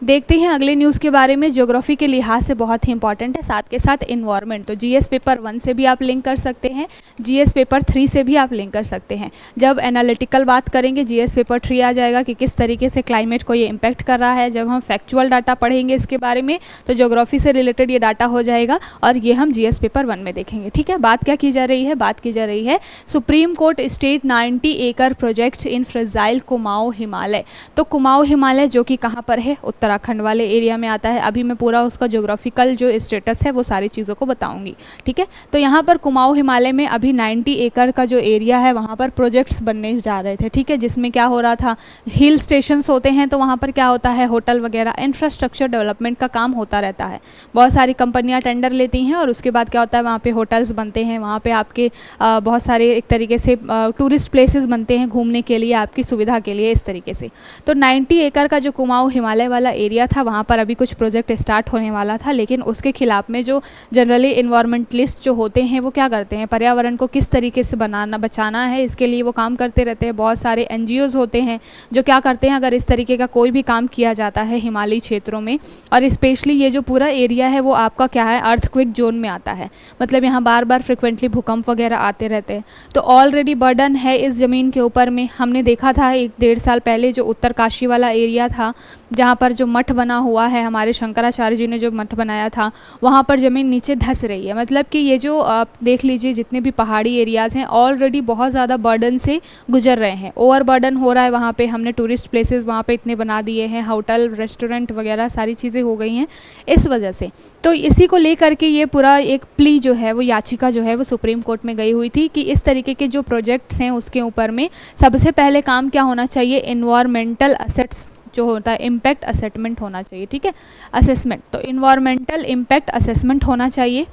देखते हैं अगले न्यूज़ के बारे में। ज्योग्राफी के लिहाज से बहुत ही इंपॉर्टेंट है, साथ के साथ इन्वायरमेंट। तो जीएस पेपर 1 से भी आप लिंक कर सकते हैं, जीएस पेपर 3 से भी आप लिंक कर सकते हैं। जब एनालिटिकल बात करेंगे, जीएस पेपर 3 आ जाएगा कि किस तरीके से क्लाइमेट को ये इम्पैक्ट कर रहा है। जब हम फैक्चुअल डाटा पढ़ेंगे इसके बारे में, तो ज्योग्राफी से रिलेटेड ये डाटा हो जाएगा, और ये हम जीएस पेपर 1 में देखेंगे। ठीक है, बात क्या की जा रही है, बात की जा रही है सुप्रीम कोर्ट स्टेट 90 एकड़ project in fragile Kumaon Himalaya. तो कुमाऊं हिमालय जो कि कहाँ पर है, उत्तराखंड वाले एरिया में आता है। अभी मैं पूरा उसका ज्योग्राफिकल जो स्टेटस है वो सारी चीज़ों को बताऊंगी। ठीक है, तो यहाँ पर कुमाऊं हिमालय में अभी 90 एकड़ का जो एरिया है वहाँ पर प्रोजेक्ट्स बनने जा रहे थे। ठीक है, जिसमें क्या हो रहा था, हिल स्टेशंस होते हैं, तो वहाँ पर क्या होता है, होटल वगैरह इंफ्रास्ट्रक्चर डेवलपमेंट का काम होता रहता है। बहुत सारी कंपनियाँ टेंडर लेती हैं, और उसके बाद क्या होता है, वहाँ पे होटल्स बनते हैं, वहाँ पे आपके बहुत सारे एक तरीके से टूरिस्ट प्लेसेस बनते हैं घूमने के लिए, आपकी सुविधा के लिए, इस तरीके से। तो 90 एकड़ का जो कुमाऊं हिमालय वाला एरिया था, वहाँ पर अभी कुछ प्रोजेक्ट स्टार्ट होने वाला था, लेकिन उसके खिलाफ में जो जनरली इन्वायरमेंटलिस्ट जो होते हैं वो क्या करते हैं, पर्यावरण को किस तरीके से बचाना है, इसके लिए वो काम करते रहते हैं। बहुत सारे एनजीओज होते हैं जो क्या करते हैं, अगर इस तरीके का कोई भी काम किया जाता है हिमालयी क्षेत्रों में, और स्पेशली ये जो पूरा एरिया है वो आपका क्या है, अर्थक्वेक जोन में आता है, मतलब यहाँ बार बार फ्रिक्वेंटली भूकंप वगैरह आते रहते हैं। तो ऑलरेडी बर्डन है इस ज़मीन के ऊपर में। हमने देखा था 1-1.5 साल पहले जो उत्तरकाशी वाला एरिया था, जहाँ पर जो मठ बना हुआ है, हमारे शंकराचार्य जी ने जो मठ बनाया था, वहाँ पर ज़मीन नीचे धंस रही है। मतलब कि ये जो आप देख लीजिए, जितने भी पहाड़ी एरियाज़ हैं ऑलरेडी बहुत ज़्यादा बर्डन से गुजर रहे हैं, ओवर बर्डन हो रहा है वहाँ पे। हमने टूरिस्ट प्लेसेस वहाँ पे इतने बना दिए हैं, होटल रेस्टोरेंट वगैरह सारी चीज़ें हो गई हैं इस वजह से। तो इसी को लेकर के ये पूरा एक प्ली जो है, वो याचिका जो है वो सुप्रीम कोर्ट में गई हुई थी कि इस तरीके के जो प्रोजेक्ट्स हैं उसके ऊपर में सबसे पहले काम क्या होना चाहिए, इन्वायरमेंटल असेट्स जो होता है, इम्पैक्ट असेसमेंट होना चाहिए। ठीक है, असेसमेंट, तो इन्वायरमेंटल इम्पैक्ट असेसमेंट होना चाहिए।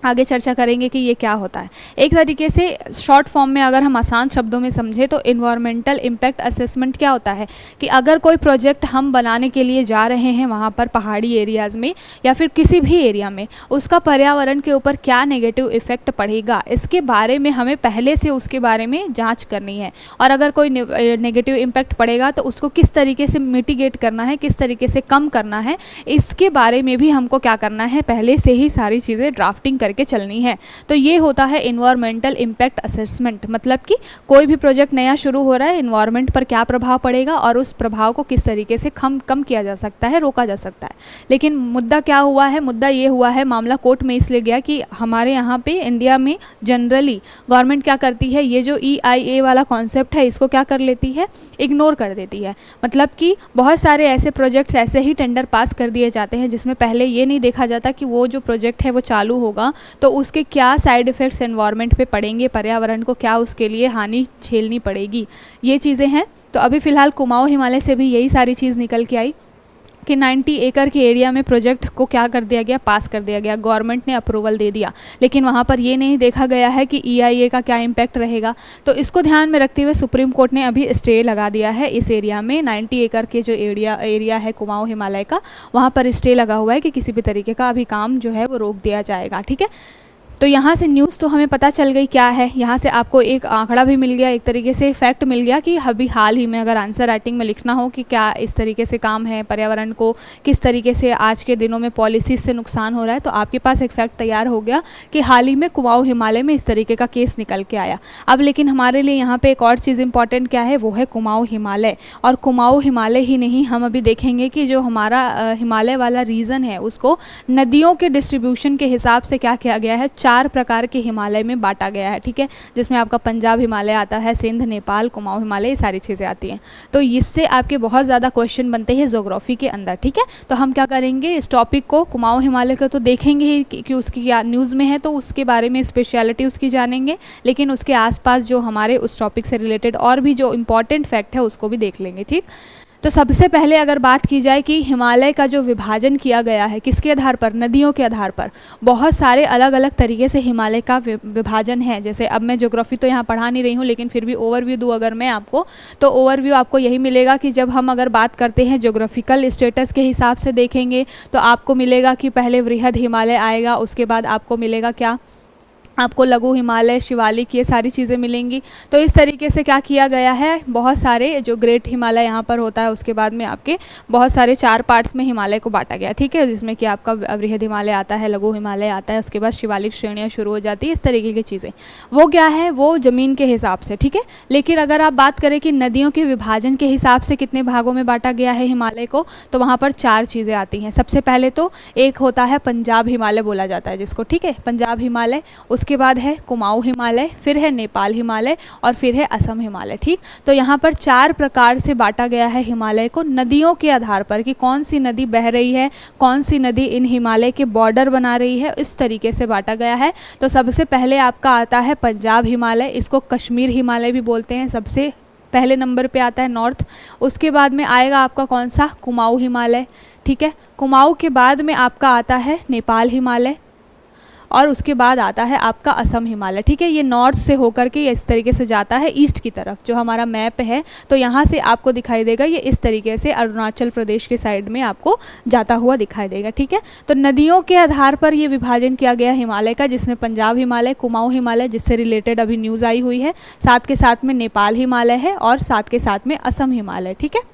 आगे चर्चा करेंगे कि ये क्या होता है। एक तरीके से शॉर्ट फॉर्म में अगर हम आसान शब्दों में समझें तो इन्वायरमेंटल इम्पैक्ट असेसमेंट क्या होता है कि अगर कोई प्रोजेक्ट हम बनाने के लिए जा रहे हैं वहाँ पर पहाड़ी एरियाज़ में या फिर किसी भी एरिया में, उसका पर्यावरण के ऊपर क्या नेगेटिव इफ़ेक्ट पड़ेगा, इसके बारे में हमें पहले से उसके बारे में जाँच करनी है। और अगर कोई नेगेटिव इम्पैक्ट पड़ेगा तो उसको किस तरीके से मिटिगेट करना है, किस तरीके से कम करना है, इसके बारे में भी हमको क्या करना है, पहले से ही सारी चीज़ें ड्राफ्टिंग करके चलनी है। तो ये होता है इन्वायरमेंटल इम्पैक्ट असेसमेंट। मतलब कि कोई भी प्रोजेक्ट नया शुरू हो रहा है, इन्वायरमेंट पर क्या प्रभाव पड़ेगा और उस प्रभाव को किस तरीके से कम किया जा सकता है, रोका जा सकता है। लेकिन मुद्दा क्या हुआ है, मुद्दा ये हुआ है, मामला कोर्ट में इसलिए गया कि हमारे यहाँ पे इंडिया में जनरली गवर्नमेंट क्या करती है, ये जो EIA वाला कॉन्सेप्ट है इसको क्या कर लेती है, इग्नोर कर देती है। मतलब कि बहुत सारे ऐसे प्रोजेक्ट्स ऐसे ही टेंडर पास कर दिए जाते हैं जिसमें पहले ये नहीं देखा जाता कि वो जो प्रोजेक्ट है वो चालू होगा तो उसके क्या साइड इफ़ेक्ट्स एनवायरनमेंट पे पड़ेंगे, पर्यावरण को क्या उसके लिए हानि झेलनी पड़ेगी, ये चीज़ें हैं। तो अभी फ़िलहाल कुमाऊं हिमालय से भी यही सारी चीज़ निकल के आई कि 90 एकड़ के एरिया में प्रोजेक्ट को क्या कर दिया गया, पास कर दिया गया, गवर्नमेंट ने अप्रूवल दे दिया। लेकिन वहाँ पर ये नहीं देखा गया है कि EIA का क्या इम्पैक्ट रहेगा। तो इसको ध्यान में रखते हुए सुप्रीम कोर्ट ने अभी स्टे लगा दिया है इस एरिया में। 90 एकड़ के जो एरिया है कुमाऊं हिमालय का, वहाँ पर स्टे लगा हुआ है कि किसी भी तरीके का अभी काम जो है वो रोक दिया जाएगा। ठीक है, तो यहाँ से न्यूज़ तो हमें पता चल गई क्या है, यहाँ से आपको एक आंकड़ा भी मिल गया, एक तरीके से फैक्ट मिल गया कि अभी हाल ही में अगर आंसर राइटिंग में लिखना हो कि क्या इस तरीके से काम है, पर्यावरण को किस तरीके से आज के दिनों में पॉलिसीज से नुकसान हो रहा है, तो आपके पास एक फैक्ट तैयार हो गया कि हाल ही में कुमाऊं हिमालय में इस तरीके का केस निकल के आया। अब लेकिन हमारे लिए यहाँ पर एक और चीज़ इंपॉर्टेंट क्या है, वो है कुमाऊं हिमालय। और कुमाऊं हिमालय ही नहीं, हम अभी देखेंगे कि जो हमारा हिमालय वाला रीजन है उसको नदियों के डिस्ट्रीब्यूशन के हिसाब से क्या किया गया है, 4 प्रकार के हिमालय में बांटा गया है। ठीक है, जिसमें आपका पंजाब हिमालय आता है, सिंध, नेपाल, कुमाऊं हिमालय, ये सारी चीज़ें आती हैं। तो इससे आपके बहुत ज़्यादा क्वेश्चन बनते हैं ज्योग्राफी के अंदर। ठीक है, तो हम क्या करेंगे, इस टॉपिक को कुमाऊं हिमालय का तो देखेंगे ही कि उसकी क्या न्यूज़ में है, तो उसके बारे में स्पेशलिटी उसकी जानेंगे, लेकिन उसके आसपास जो हमारे उस टॉपिक से रिलेटेड और भी जो इम्पॉर्टेंट फैक्ट है उसको भी देख लेंगे। ठीक, तो सबसे पहले अगर बात की जाए कि हिमालय का जो विभाजन किया गया है किसके आधार पर, नदियों के आधार पर। बहुत सारे अलग अलग तरीके से हिमालय का विभाजन है। जैसे अब मैं ज्योग्राफी तो यहाँ पढ़ा नहीं रही हूँ, लेकिन फिर भी ओवरव्यू दूँ अगर मैं आपको, तो ओवरव्यू आपको यही मिलेगा कि जब हम अगर बात करते हैं ज्योग्राफिकल स्टेटस के हिसाब से देखेंगे तो आपको मिलेगा कि पहले वृहद हिमालय आएगा, उसके बाद आपको मिलेगा क्या, आपको लघु हिमालय, शिवालिक, ये सारी चीज़ें मिलेंगी। तो इस तरीके से क्या किया गया है, बहुत सारे जो ग्रेट हिमालय यहाँ पर होता है, उसके बाद में आपके बहुत सारे 4 पार्ट्स में हिमालय को बांटा गया, ठीक है, जिसमें कि आपका वृहद हिमालय आता है, लघु हिमालय आता है, उसके बाद शिवालिक श्रेणियाँ शुरू हो जाती है। इस तरीके की चीज़ें वो क्या है, वो ज़मीन के हिसाब से, ठीक है। लेकिन अगर आप बात करें कि नदियों के विभाजन के हिसाब से कितने भागों में बांटा गया है हिमालय को, तो वहाँ पर 4 चीज़ें आती हैं। सबसे पहले तो एक होता है पंजाब हिमालय बोला जाता है जिसको, ठीक है, पंजाब हिमालय। उसके बाद है कुमाऊं हिमालय, फिर है नेपाल हिमालय और फिर है असम हिमालय, ठीक। तो यहाँ पर 4 प्रकार से बांटा गया है हिमालय को नदियों के आधार पर कि कौन सी नदी बह रही है, कौन सी नदी इन हिमालय के बॉर्डर बना रही है, इस तरीके से बांटा गया है। तो सबसे पहले आपका आता है पंजाब हिमालय, इसको कश्मीर हिमालय भी बोलते हैं, सबसे पहले नंबर पे आता है नॉर्थ। उसके बाद में आएगा आपका कौन सा, कुमाऊं हिमालय, ठीक है। कुमाऊं के बाद में आपका आता है नेपाल हिमालय और उसके बाद आता है आपका असम हिमालय, ठीक है। ये नॉर्थ से होकर के ये इस तरीके से जाता है ईस्ट की तरफ, जो हमारा मैप है तो यहाँ से आपको दिखाई देगा ये इस तरीके से अरुणाचल प्रदेश के साइड में आपको जाता हुआ दिखाई देगा, ठीक है। तो नदियों के आधार पर ये विभाजन किया गया हिमालय का, जिसमें पंजाब हिमालय, कुमाऊं हिमालय जिससे रिलेटेड अभी न्यूज़ आई हुई है, साथ के साथ में नेपाल हिमालय है और साथ के साथ में असम हिमालय, ठीक है।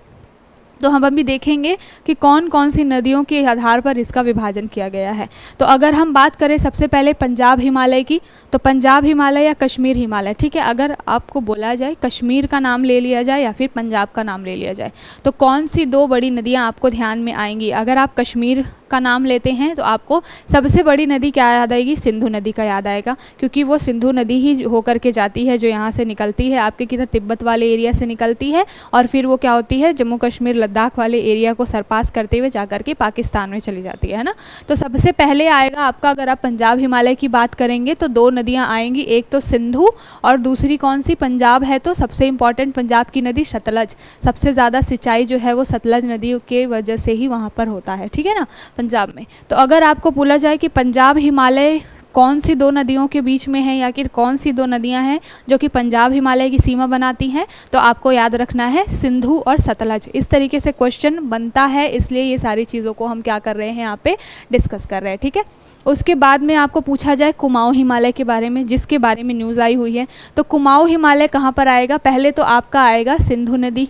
तो हम अभी देखेंगे कि कौन कौन सी नदियों के आधार पर इसका विभाजन किया गया है। तो अगर हम बात करें सबसे पहले पंजाब हिमालय की, तो पंजाब हिमालय या कश्मीर हिमालय, ठीक है। अगर आपको बोला जाए कश्मीर का नाम ले लिया जाए या फिर पंजाब का नाम ले लिया जाए, तो कौन सी 2 बड़ी नदियाँ आपको ध्यान में आएंगी। अगर आप कश्मीर का नाम लेते हैं तो आपको सबसे बड़ी नदी क्या याद आएगी, सिंधु नदी का याद आएगा, क्योंकि वो सिंधु नदी ही होकर के जाती है, जो यहाँ से निकलती है आपके किधर तिब्बत वाले एरिया से निकलती है और फिर वो क्या होती है, जम्मू कश्मीर लद्दाख वाले एरिया को सरपास करते हुए जाकर के पाकिस्तान में चली जाती है ना। तो सबसे पहले आएगा आपका, अगर आप पंजाब हिमालय की बात करेंगे तो 2 नदियाँ आएंगी, एक तो सिंधु और दूसरी कौन सी, पंजाब है तो सबसे इंपॉर्टेंट पंजाब की नदी सतलज। सबसे ज़्यादा सिंचाई जो है वो सतलज नदी के वजह से ही वहाँ पर होता है, ठीक है ना, पंजाब में। तो अगर आपको बोला जाए कि पंजाब हिमालय कौन सी 2 नदियों के बीच में है या कि कौन सी 2 नदियां हैं जो कि पंजाब हिमालय की सीमा बनाती हैं, तो आपको याद रखना है सिंधु और सतलज। इस तरीके से क्वेश्चन बनता है, इसलिए ये सारी चीज़ों को हम क्या कर रहे हैं यहाँ पे डिस्कस कर रहे हैं, ठीक है। उसके बाद में आपको पूछा जाए कुमाऊं हिमालय के बारे में, जिसके बारे में न्यूज़ आई हुई है, तो कुमाऊं हिमालय कहाँ पर आएगा, पहले तो आपका आएगा सिंधु नदी,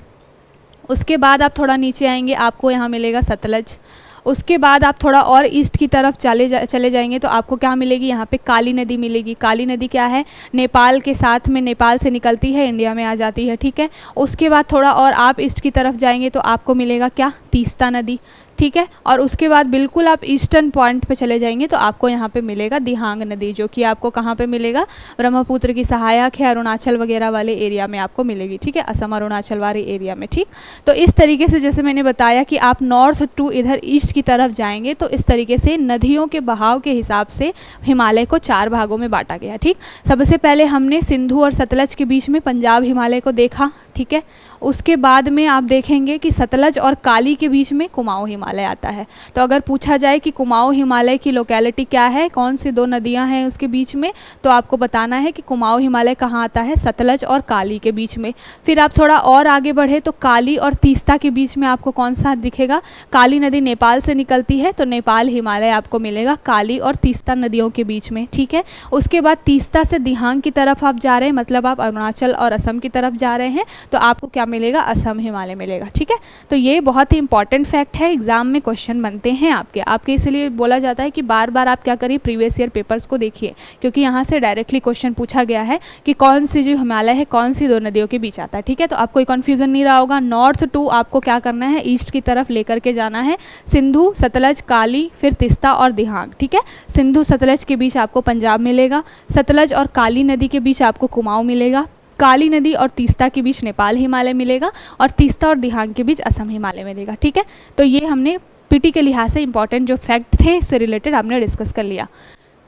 उसके बाद आप थोड़ा नीचे आएंगे आपको यहाँ मिलेगा सतलज, उसके बाद आप थोड़ा और ईस्ट की तरफ चले जाएंगे तो आपको क्या मिलेगी, यहाँ पे काली नदी मिलेगी। काली नदी क्या है, नेपाल के साथ में, नेपाल से निकलती है इंडिया में आ जाती है, ठीक है। उसके बाद थोड़ा और आप ईस्ट की तरफ जाएंगे तो आपको मिलेगा क्या, तीस्ता नदी, ठीक है। और उसके बाद बिल्कुल आप ईस्टर्न पॉइंट पे चले जाएंगे तो आपको यहाँ पे मिलेगा दिहांग नदी, जो कि आपको कहाँ पे मिलेगा, ब्रह्मपुत्र की सहायक है, अरुणाचल वगैरह वाले एरिया में आपको मिलेगी, ठीक है, असम अरुणाचल वाले एरिया में, ठीक। तो इस तरीके से जैसे मैंने बताया कि आप नॉर्थ टू इधर ईस्ट की तरफ जाएंगे तो इस तरीके से नदियों के बहाव के हिसाब से हिमालय को 4 भागों में बांटा गया, ठीक। सबसे पहले हमने सिंधु और सतलज के बीच में पंजाब हिमालय को देखा, ठीक है। उसके बाद में आप देखेंगे कि सतलज और काली के बीच में कुमाऊं हिमालय आता है। तो अगर पूछा जाए कि कुमाऊं हिमालय की लोकेलिटी क्या है, कौन सी 2 नदियां हैं उसके बीच में, तो आपको बताना है कि कुमाऊं हिमालय कहाँ आता है, सतलज और काली के बीच में। फिर आप थोड़ा और आगे बढ़े तो काली और तीस्ता के बीच में आपको कौन सा दिखेगा, काली नदी नेपाल से निकलती है तो नेपाल हिमालय आपको मिलेगा काली और तीस्ता नदियों के बीच में, ठीक है। उसके बाद तीस्ता से दिहांग की तरफ आप जा रहे हैं, मतलब आप अरुणाचल और असम की तरफ जा रहे हैं, तो आपको क्या मिलेगा, असम हिमालय मिलेगा, ठीक है। तो ये बहुत ही इंपॉर्टेंट फैक्ट है, एग्जाम में क्वेश्चन बनते हैं आपके इसलिए बोला जाता है कि बार बार आप क्या करिए, प्रीवियस ईयर पेपर्स को देखिए, क्योंकि यहाँ से डायरेक्टली क्वेश्चन पूछा गया है कि कौन सी जो हिमालय है कौन सी 2 नदियों के बीच आता है, ठीक है। तो आपको कोई कन्फ्यूजन नहीं रहा होगा। नॉर्थ टू आपको क्या करना है, ईस्ट की तरफ लेकर के जाना है, सिंधु, सतलज, काली, फिर तीस्ता और दिहांग, ठीक है। सिंधु सतलज के बीच आपको पंजाब मिलेगा, सतलज और काली नदी के बीच आपको कुमाऊं मिलेगा, काली नदी और तीस्ता के बीच नेपाल हिमालय मिलेगा और तीस्ता और दिहांग के बीच असम हिमालय मिलेगा, ठीक है। तो ये हमने पीटी के लिहाज से इंपॉर्टेंट जो फैक्ट थे इससे रिलेटेड हमने डिस्कस कर लिया।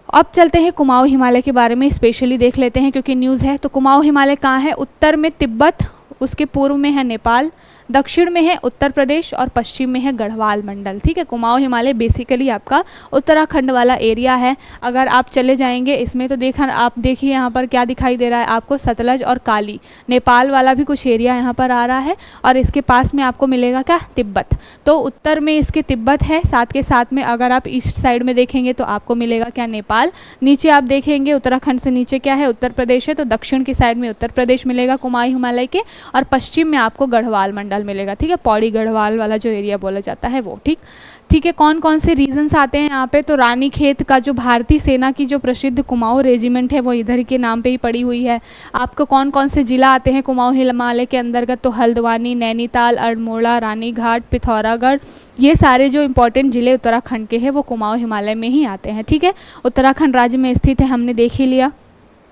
अब चलते हैं कुमाऊं हिमालय के बारे में स्पेशली देख लेते हैं, क्योंकि न्यूज़ है। तो कुमाऊं हिमालय कहाँ है, उत्तर में तिब्बत, उसके पूर्व में है नेपाल, दक्षिण में है उत्तर प्रदेश और पश्चिम में है गढ़वाल मंडल। ठीक है, कुमाऊं हिमालय बेसिकली आपका उत्तराखंड वाला एरिया है। अगर आप चले जाएंगे इसमें तो आप देखिए यहाँ पर क्या दिखाई दे रहा है आपको, सतलज और काली, नेपाल वाला भी कुछ एरिया यहाँ पर आ रहा है और इसके पास में आपको मिलेगा क्या, तिब्बत। तो उत्तर में इसके तिब्बत है, साथ के साथ में अगर आप ईस्ट साइड में देखेंगे तो आपको मिलेगा क्या, नेपाल। नीचे आप देखेंगे उत्तराखंड से नीचे क्या है, उत्तर प्रदेश है, तो दक्षिण की साइड में उत्तर प्रदेश मिलेगा कुमाऊं हिमालय के, और पश्चिम में आपको गढ़वाल मंडल मिलेगा। ठीक है, पौड़ी गढ़वाल वाला जो एरिया बोला जाता है वो। ठीक है, कौन कौन से रीजन्स आते हैं यहाँ पे, तो रानीखेत का जो भारतीय सेना की जो प्रसिद्ध कुमाऊं रेजिमेंट है वो इधर के नाम पे ही पड़ी हुई है। आपको कौन कौन से जिला आते हैं कुमाऊं हिमालय के अंतर्गत, तो हल्द्वानी, नैनीताल, अल्मोड़ा, रानीघाट, पिथौरागढ़, ये सारे जो इंपॉर्टेंट जिले उत्तराखंड के हैं वो कुमाऊं हिमालय में ही आते हैं। ठीक है, उत्तराखंड राज्य में स्थित है, हमने देख ही लिया।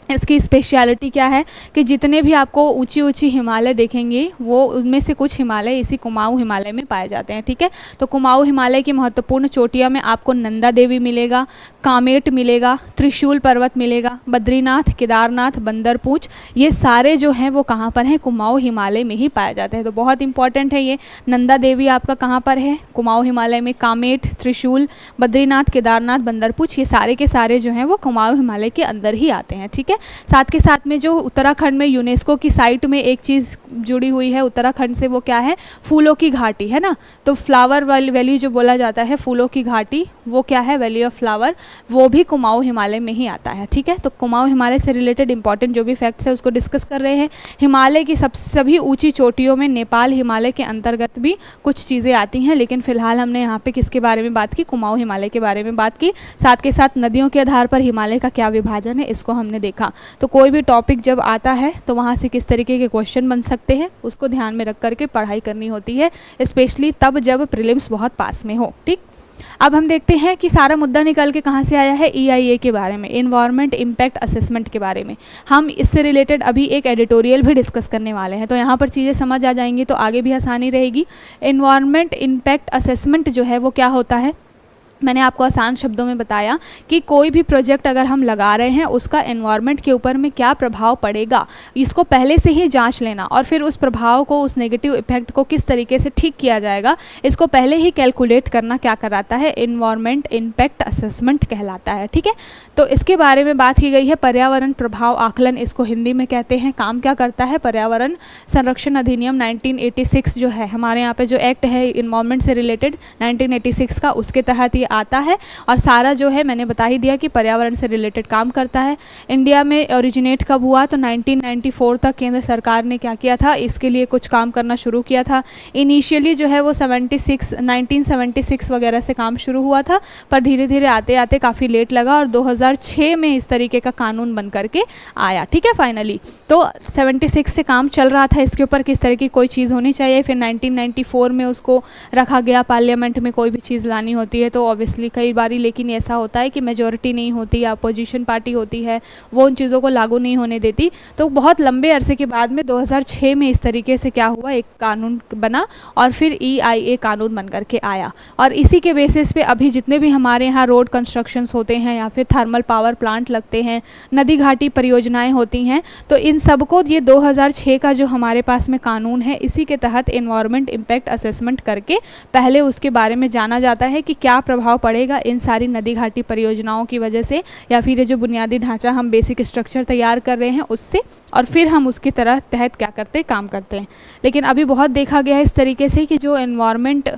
इसकी स्पेशलिटी क्या है कि जितने भी आपको ऊंची ऊंची हिमालय देखेंगे वो उनमें से कुछ हिमालय इसी कुमाऊं हिमालय में पाए जाते हैं। ठीक है, तो कुमाऊं हिमालय की महत्वपूर्ण चोटियों में आपको नंदा देवी मिलेगा, कामेट मिलेगा, त्रिशूल पर्वत मिलेगा, बद्रीनाथ, केदारनाथ, बंदरपूछ, ये सारे जो हैं वो कहाँ पर हैं, कुमाऊं हिमालय में ही पाए जाते हैं। तो बहुत इंपॉर्टेंट है ये। नंदा देवी आपका कहाँ पर है, कुमाऊं हिमालय में। कामेट, त्रिशूल, बद्रीनाथ, केदारनाथ, बंदरपूछ, ये सारे के सारे जो हैं वो कुमाऊं हिमालय के अंदर ही आते हैं। ठीक है, साथ के साथ में जो उत्तराखंड में यूनेस्को की साइट में एक चीज़ जुड़ी हुई है उत्तराखंड से, वो क्या है, फूलों की घाटी है ना। तो फ्लावर वैली जो बोला जाता है, फूलों की घाटी, वो क्या है, वैली ऑफ फ्लावर, वो भी कुमाऊं हिमालय में ही आता है। ठीक है, तो कुमाऊं हिमालय से रिलेटेड इंपॉर्टेंट जो भी फैक्ट्स है उसको डिस्कस कर रहे हैं। हिमालय की सभी ऊंची चोटियों में नेपाल हिमालय के अंतर्गत भी कुछ चीज़ें आती हैं, लेकिन फिलहाल हमने यहाँ पे किसके बारे में बात की, कुमाऊं हिमालय के बारे में बात की। साथ के साथ नदियों के आधार पर हिमालय का क्या विभाजन है इसको हमने देखा। तो कोई भी टॉपिक जब आता है तो वहाँ से किस तरीके के क्वेश्चन बन सकते हैं उसको ध्यान में रख करके पढ़ाई करनी होती है, स्पेशली तब जब प्रीलिम्स बहुत पास में हो। ठीक, अब हम देखते हैं कि सारा मुद्दा निकल के कहाँ से आया है, EIA के बारे में, इन्वायरमेंट इम्पैक्ट असेसमेंट के बारे में। हम इससे रिलेटेड अभी एक एडिटोरियल भी डिस्कस करने वाले हैं, तो यहाँ पर चीज़ें समझ आ जाएंगी तो आगे भी आसानी रहेगी। इन्वायरमेंट इम्पैक्ट असेसमेंट जो है वो क्या होता है, मैंने आपको आसान शब्दों में बताया कि कोई भी प्रोजेक्ट अगर हम लगा रहे हैं उसका एनवायरनमेंट के ऊपर में क्या प्रभाव पड़ेगा, इसको पहले से ही जांच लेना और फिर उस प्रभाव को, उस नेगेटिव इफेक्ट को किस तरीके से ठीक किया जाएगा, इसको पहले ही कैलकुलेट करना क्या कराता है, एनवायरनमेंट इम्पैक्ट असेसमेंट कहलाता है। ठीक है, तो इसके बारे में बात की गई है। पर्यावरण प्रभाव आकलन इसको हिंदी में कहते हैं। काम क्या करता है, पर्यावरण संरक्षण अधिनियम 1986 जो है हमारे यहाँ पे जो एक्ट है इन्वायरमेंट से रिलेटेड 1986 का, उसके तहत आता है और सारा जो है मैंने बता ही दिया कि पर्यावरण से रिलेटेड काम करता है। इंडिया में ओरिजिनेट कब हुआ, तो 1994 तक केंद्र सरकार ने क्या किया था, इसके लिए कुछ काम करना शुरू किया था। इनिशियली जो है वो 1976 वगैरह से काम शुरू हुआ था, पर धीरे धीरे आते आते काफ़ी लेट लगा और 2006 में इस तरीके का कानून बन करके आया। ठीक है, फाइनली तो 76 से काम चल रहा था इसके ऊपर, किस तरह की कोई चीज़ होनी चाहिए। फिर 1994 में उसको रखा गया, पार्लियामेंट में कोई भी चीज़ लानी होती है तो ऑब्वियसली कई बारी, लेकिन ऐसा होता है कि मेजॉरिटी नहीं होती या अपोजिशन पार्टी होती है, वो उन चीज़ों को लागू नहीं होने देती। तो बहुत लंबे अरसे के बाद में 2006 में इस तरीके से क्या हुआ, एक कानून बना और फिर EIA कानून बन करके आया। और इसी के बेसिस पे अभी जितने भी हमारे यहाँ रोड कंस्ट्रक्शंस होते हैं या फिर थर्मल पावर प्लांट लगते हैं, नदी घाटी परियोजनाएँ होती हैं, तो इन सबको ये 2006 का जो हमारे पास में कानून है, इसी के तहत एनवायरनमेंट इम्पैक्ट असेसमेंट करके पहले उसके बारे में जाना जाता है कि क्या प्रभाव पड़ेगा इन सारी नदी घाटी परियोजनाओं की वजह से, या फिर ये जो बुनियादी ढांचा हम बेसिक स्ट्रक्चर तैयार कर रहे हैं उससे, और फिर हम उसकी तहत क्या करते हैं, काम करते हैं। लेकिन अभी बहुत देखा गया है इस तरीके से कि जो एनवायरनमेंट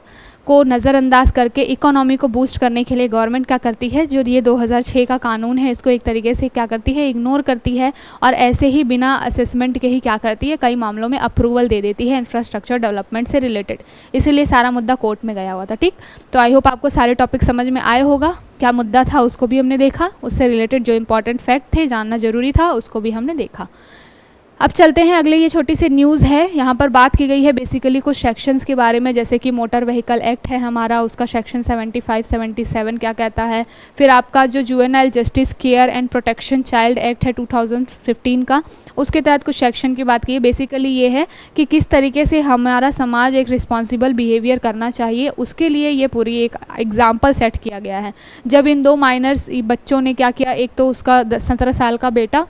को नज़रअंदाज करके इकोनॉमी को बूस्ट करने के लिए गवर्नमेंट क्या करती है, जो ये 2006 का कानून है इसको एक तरीके से क्या करती है, इग्नोर करती है और ऐसे ही बिना असेसमेंट के ही क्या करती है, कई मामलों में अप्रूवल दे देती है इंफ्रास्ट्रक्चर डेवलपमेंट से रिलेटेड। इसीलिए सारा मुद्दा कोर्ट में गया हुआ था। ठीक, तो आई होप आपको सारे टॉपिक समझ में आए होगा। क्या मुद्दा था उसको भी हमने देखा, उससे रिलेटेड जो इंपॉर्टेंट फैक्ट थे जानना जरूरी था उसको भी हमने देखा। अब चलते हैं अगले, ये छोटी सी न्यूज़ है। यहाँ पर बात की गई है बेसिकली कुछ सेक्शंस के बारे में, जैसे कि मोटर व्हीकल एक्ट है हमारा, उसका सेक्शन 75, 77 क्या कहता है। फिर आपका जो juvenile justice care and protection child act है 2015 का, उसके तहत कुछ सेक्शन की बात की है। बेसिकली ये है कि किस तरीके से हमारा समाज एक रिस्पॉन्सिबल बिहेवियर करना चाहिए, उसके लिए ये पूरी एक एग्जाम्पल सेट किया गया है। जब इन दो माइनर्स बच्चों ने क्या किया, एक तो उसका 17 साल का बेटा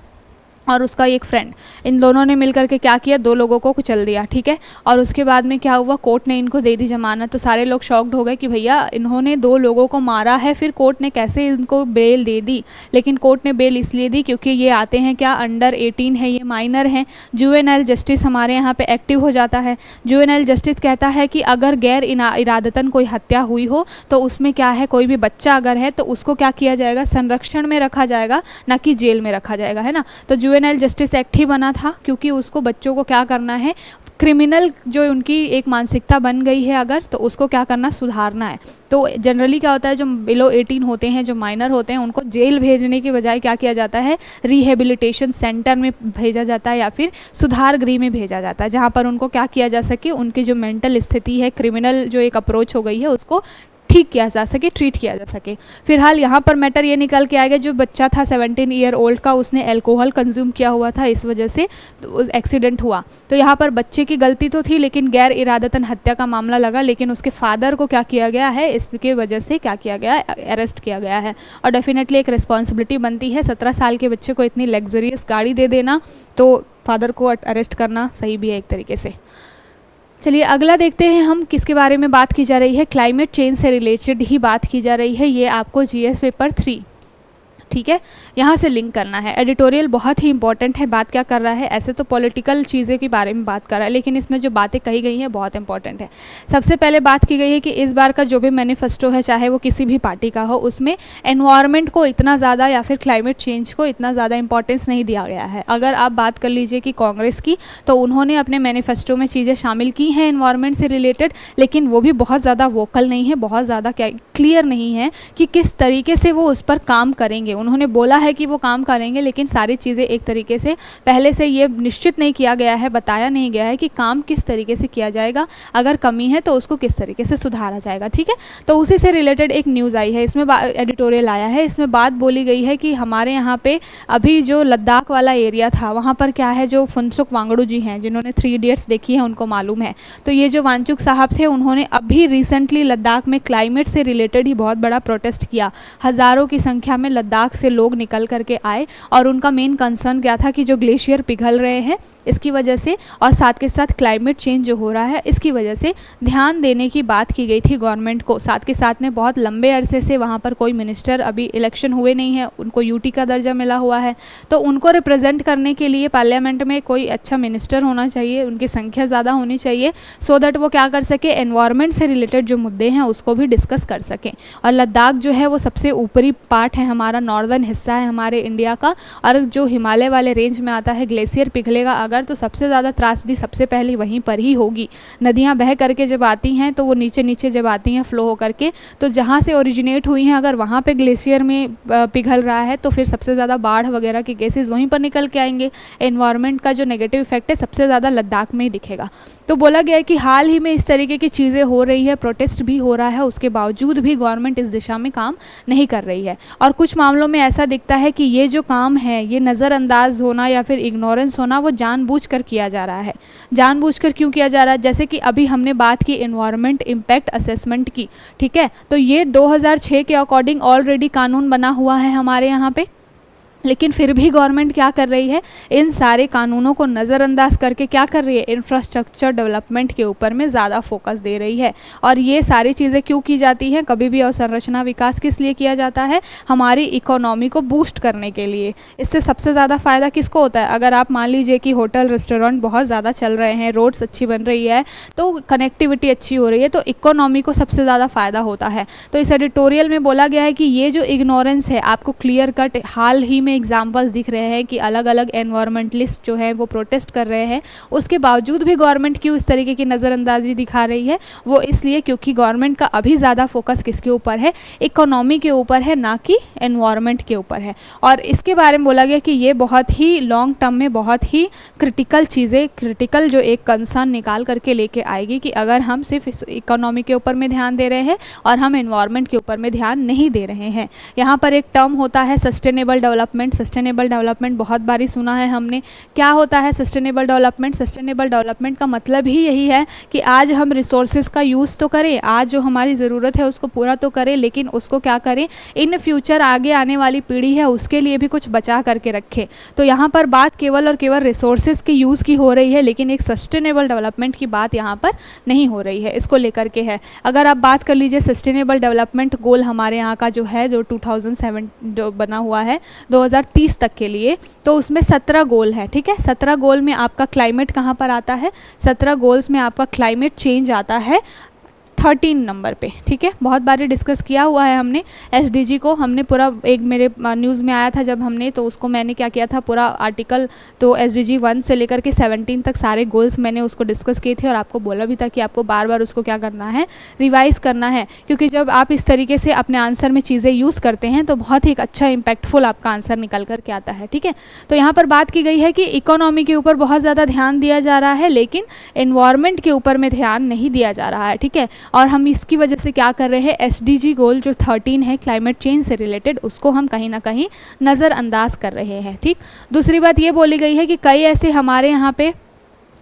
और उसका एक फ्रेंड, इन दोनों ने मिलकर के क्या किया, 2 लोगों को कुचल दिया, ठीक है। और उसके बाद में क्या हुआ, कोर्ट ने इनको दे दी जमानत। तो सारे लोग शॉक्ड हो गए कि भैया इन्होंने 2 लोगों को मारा है, फिर कोर्ट ने कैसे इनको बेल दे दी। लेकिन कोर्ट ने बेल इसलिए दी क्योंकि ये आते हैं क्या, अंडर 18 है, ये माइनर हैं। जुवेनाइल जस्टिस हमारे यहाँ पे एक्टिव हो जाता है। जुवेनाइल जस्टिस कहता है कि अगर गैर इरादतन कोई हत्या हुई हो तो उसमें क्या है, कोई भी बच्चा अगर है तो उसको क्या किया जाएगा, संरक्षण में रखा जाएगा, ना कि जेल में रखा जाएगा, है ना। तो जुवेनाइल जस्टिस एक्ट ही बना था क्योंकि उसको बच्चों को क्या करना है, क्रिमिनल जो उनकी एक मानसिकता बन गई है अगर, तो उसको क्या करना, सुधारना है। तो जनरली क्या होता है, जो बिलो 18 होते हैं, जो माइनर होते हैं, उनको जेल भेजने की बजाय क्या किया जाता है, रिहेबिलिटेशन सेंटर में भेजा जाता है या फिर सुधार गृह में भेजा जाता है, जहाँ पर उनको क्या किया जा सके, उनकी जो मेंटल स्थिति है, क्रिमिनल जो एक अप्रोच हो गई है, उसको ठीक किया जा सके, ट्रीट किया जा सके। फिलहाल यहाँ पर मैटर ये निकल के आएगा, जो बच्चा था 17 ईयर ओल्ड का, उसने अल्कोहल कंज्यूम किया हुआ था, इस वजह से उस एक्सीडेंट हुआ। तो यहाँ पर बच्चे की गलती तो थी, लेकिन गैर इरादतन हत्या का मामला लगा, लेकिन उसके फादर को क्या किया गया है, इसके वजह से क्या किया गया है, अरेस्ट किया गया है। और डेफिनेटली एक रिस्पॉन्सिबिलिटी बनती है, 17 साल के बच्चे को इतनी लग्जरियस गाड़ी दे देना, तो फादर को अरेस्ट करना सही भी है एक तरीके से। चलिए अगला देखते हैं हम, किसके बारे में बात की जा रही है, क्लाइमेट चेंज से रिलेटेड ही बात की जा रही है। ये आपको जीएस पेपर 3, ठीक है, यहाँ से लिंक करना है। एडिटोरियल बहुत ही इंपॉर्टेंट है। बात क्या कर रहा है, ऐसे तो पॉलिटिकल चीज़ें के बारे में बात कर रहा है, लेकिन इसमें जो बातें कही गई हैं बहुत इंपॉर्टेंट है। सबसे पहले बात की गई है कि इस बार का जो भी मैनिफेस्टो है, चाहे वो किसी भी पार्टी का हो, उसमें एनवायरनमेंट को इतना ज़्यादा या फिर क्लाइमेट चेंज को इतना ज़्यादा इंपॉर्टेंस नहीं दिया गया है। अगर आप बात कर लीजिए कि कांग्रेस की, तो उन्होंने अपने मैनिफेस्टो में चीज़ें शामिल की हैं एनवायरनमेंट से रिलेटेड, लेकिन वो भी बहुत ज़्यादा वोकल नहीं है, बहुत ज़्यादा क्लियर नहीं है कि किस तरीके से वो उस पर काम करेंगे। उन्होंने बोला है कि वो काम करेंगे, लेकिन सारी चीज़ें एक तरीके से पहले से ये निश्चित नहीं किया गया है, बताया नहीं गया है कि काम किस तरीके से किया जाएगा, अगर कमी है तो उसको किस तरीके से सुधारा जाएगा, ठीक है। तो उसी से रिलेटेड एक न्यूज़ आई है, इसमें एडिटोरियल आया है, इसमें बात बोली गई है कि हमारे यहाँ पे अभी जो लद्दाख वाला एरिया था, वहाँ पर क्या है, जो फुनसुक वांगडू जी हैं, जिन्होंने 3 इडियट्स देखी है, उनको मालूम है। तो ये जो वांगचुक साहब थे, उन्होंने अभी रिसेंटली लद्दाख में क्लाइमेट से रिलेटेड ही बहुत बड़ा प्रोटेस्ट किया। हज़ारों की संख्या में लद्दाख से लोग निकल करके आए, और उनका मेन कंसर्न क्या था कि जो ग्लेशियर पिघल रहे हैं इसकी वजह से, और साथ के साथ क्लाइमेट चेंज जो हो रहा है इसकी वजह से ध्यान देने की बात की गई थी गवर्नमेंट को। साथ के साथ में बहुत लंबे अरसे से वहाँ पर कोई मिनिस्टर, अभी इलेक्शन हुए नहीं है, उनको यूटी का दर्जा मिला हुआ है, तो उनको रिप्रेजेंट करने के लिए पार्लियामेंट में कोई अच्छा मिनिस्टर होना चाहिए, उनकी संख्या ज़्यादा होनी चाहिए, सो दैट वो क्या कर सके, एनवायरनमेंट से रिलेटेड जो मुद्दे हैं उसको भी डिस्कस कर सकें। और लद्दाख जो है वो सबसे ऊपरी पार्ट है, हमारा नॉर्दर्न हिस्सा है हमारे इंडिया का, और जो हिमालय वाले रेंज में आता है, ग्लेशियर पिघलेगा अगर, तो सबसे ज़्यादा त्रासदी सबसे पहले वहीं पर ही होगी। नदियाँ बह करके जब आती हैं तो वो नीचे नीचे जब आती हैं फ्लो होकर के, तो जहाँ से ओरिजिनेट हुई हैं अगर वहाँ पे ग्लेशियर में पिघल रहा है, तो फिर सबसे ज़्यादा बाढ़ वगैरह के केसेस वहीं पर निकल के आएंगे। एनवायरनमेंट का जो नेगेटिव इफेक्ट है सबसे ज़्यादा लद्दाख में ही दिखेगा। तो बोला गया है कि हाल ही में इस तरीके की चीज़ें हो रही है, प्रोटेस्ट भी हो रहा है, उसके बावजूद भी गवर्नमेंट इस दिशा में काम नहीं कर रही है। और कुछ मामलों में ऐसा दिखता है कि ये जो काम है, ये नज़रअंदाज होना या फिर इग्नोरेंस होना, वो जानबूझकर किया जा रहा है। जानबूझकर क्यों किया जा रहा है, जैसे कि अभी हमने बात की एनवायरनमेंट इम्पैक्ट असेसमेंट की, ठीक है, तो ये 2006 के अकॉर्डिंग ऑलरेडी कानून बना हुआ है हमारे यहाँ पे, लेकिन फिर भी गवर्नमेंट क्या कर रही है, इन सारे कानूनों को नज़रअंदाज करके क्या कर रही है, इंफ्रास्ट्रक्चर डेवलपमेंट के ऊपर में ज़्यादा फोकस दे रही है। और ये सारी चीज़ें क्यों की जाती हैं, कभी भी अवसंरचना विकास किस लिए किया जाता है, हमारी इकोनॉमी को बूस्ट करने के लिए। इससे सबसे ज़्यादा फ़ायदा किसको होता है, अगर आप मान लीजिए कि होटल रेस्टोरेंट बहुत ज़्यादा चल रहे हैं, रोड्स अच्छी बन रही है, तो कनेक्टिविटी अच्छी हो रही है, तो इकोनॉमी को सबसे ज़्यादा फ़ायदा होता है। तो इस एडिटोरियल में बोला गया है कि ये जो इग्नोरेंस है, आपको क्लियर कट हाल ही में एग्जाम्पल्स दिख रहे हैं कि अलग अलग एनवायरमेंटलिस्ट जो है वो प्रोटेस्ट कर रहे हैं, उसके बावजूद भी गवर्नमेंट क्यों इस तरीके की नज़रअंदाजी दिखा रही है, वो इसलिए क्योंकि गवर्नमेंट का अभी ज़्यादा फोकस किसके ऊपर है, इकोनॉमी के ऊपर है, ना कि एनवायरनमेंट के ऊपर है। और इसके बारे में बोला गया कि ये बहुत ही लॉन्ग टर्म में बहुत ही क्रिटिकल चीज़ें, क्रिटिकल जो एक कंसर्न निकाल करके लेके आएगी कि अगर हम सिर्फ इकोनॉमी के ऊपर में ध्यान दे रहे हैं और हम एनवायरनमेंट के ऊपर में ध्यान नहीं दे रहे हैं। यहाँ पर एक टर्म होता है sustainable development development, sustainable development बहुत बारी सुना है हमने। क्या होता है सस्टेनेबल डेवलपमेंट? सस्टेनेबल डेवलपमेंट का मतलब ही यही है कि आज हम रिसोर्सेज का यूज़ तो करें, आज जो हमारी ज़रूरत है उसको पूरा तो करें, लेकिन उसको क्या करें, इन फ्यूचर आगे आने वाली पीढ़ी है उसके लिए भी कुछ बचा करके रखें। तो यहाँ पर बात केवल और केवल रिसोर्सेज के यूज़ की हो रही है, लेकिन एक सस्टेनेबल डेवलपमेंट की बात यहाँ पर नहीं हो रही है, इसको लेकर के है। अगर आप बात कर लीजिए सस्टेनेबल डेवलपमेंट गोल हमारे यहाँ का जो है, जो 2007 जो बना हुआ है 2030 तक के लिए, तो उसमें 17 गोल है, ठीक है। 17 गोल में आपका क्लाइमेट कहाँ पर आता है? 17 गोल्स में आपका क्लाइमेट चेंज आता है 13 नंबर पे, ठीक है। बहुत बारी डिस्कस किया हुआ है हमने एसडीजी को, हमने पूरा एक मेरे न्यूज़ में आया था जब हमने, तो उसको मैंने क्या किया था, पूरा आर्टिकल तो एसडीजी 1 से लेकर के 17 तक सारे गोल्स मैंने उसको डिस्कस किए थे और आपको बोला भी था कि आपको बार बार उसको क्या करना है, रिवाइज़ करना है, क्योंकि जब आप इस तरीके से अपने आंसर में चीज़ें यूज़ करते हैं तो बहुत ही एक अच्छा इम्पैक्टफुल आपका आंसर निकल करके आता है, ठीक है। तो यहाँ पर बात की गई है कि इकोनॉमी के ऊपर बहुत ज़्यादा ध्यान दिया जा रहा है, लेकिन एनवायरनमेंट के ऊपर में ध्यान नहीं दिया जा रहा है, ठीक है। और हम इसकी वजह से क्या कर रहे हैं, एसडीजी गोल जो 13 है क्लाइमेट चेंज से रिलेटेड, उसको हम कहीं ना कहीं नज़रअंदाज कर रहे हैं, ठीक। दूसरी बात ये बोली गई है कि कई ऐसे हमारे यहाँ पे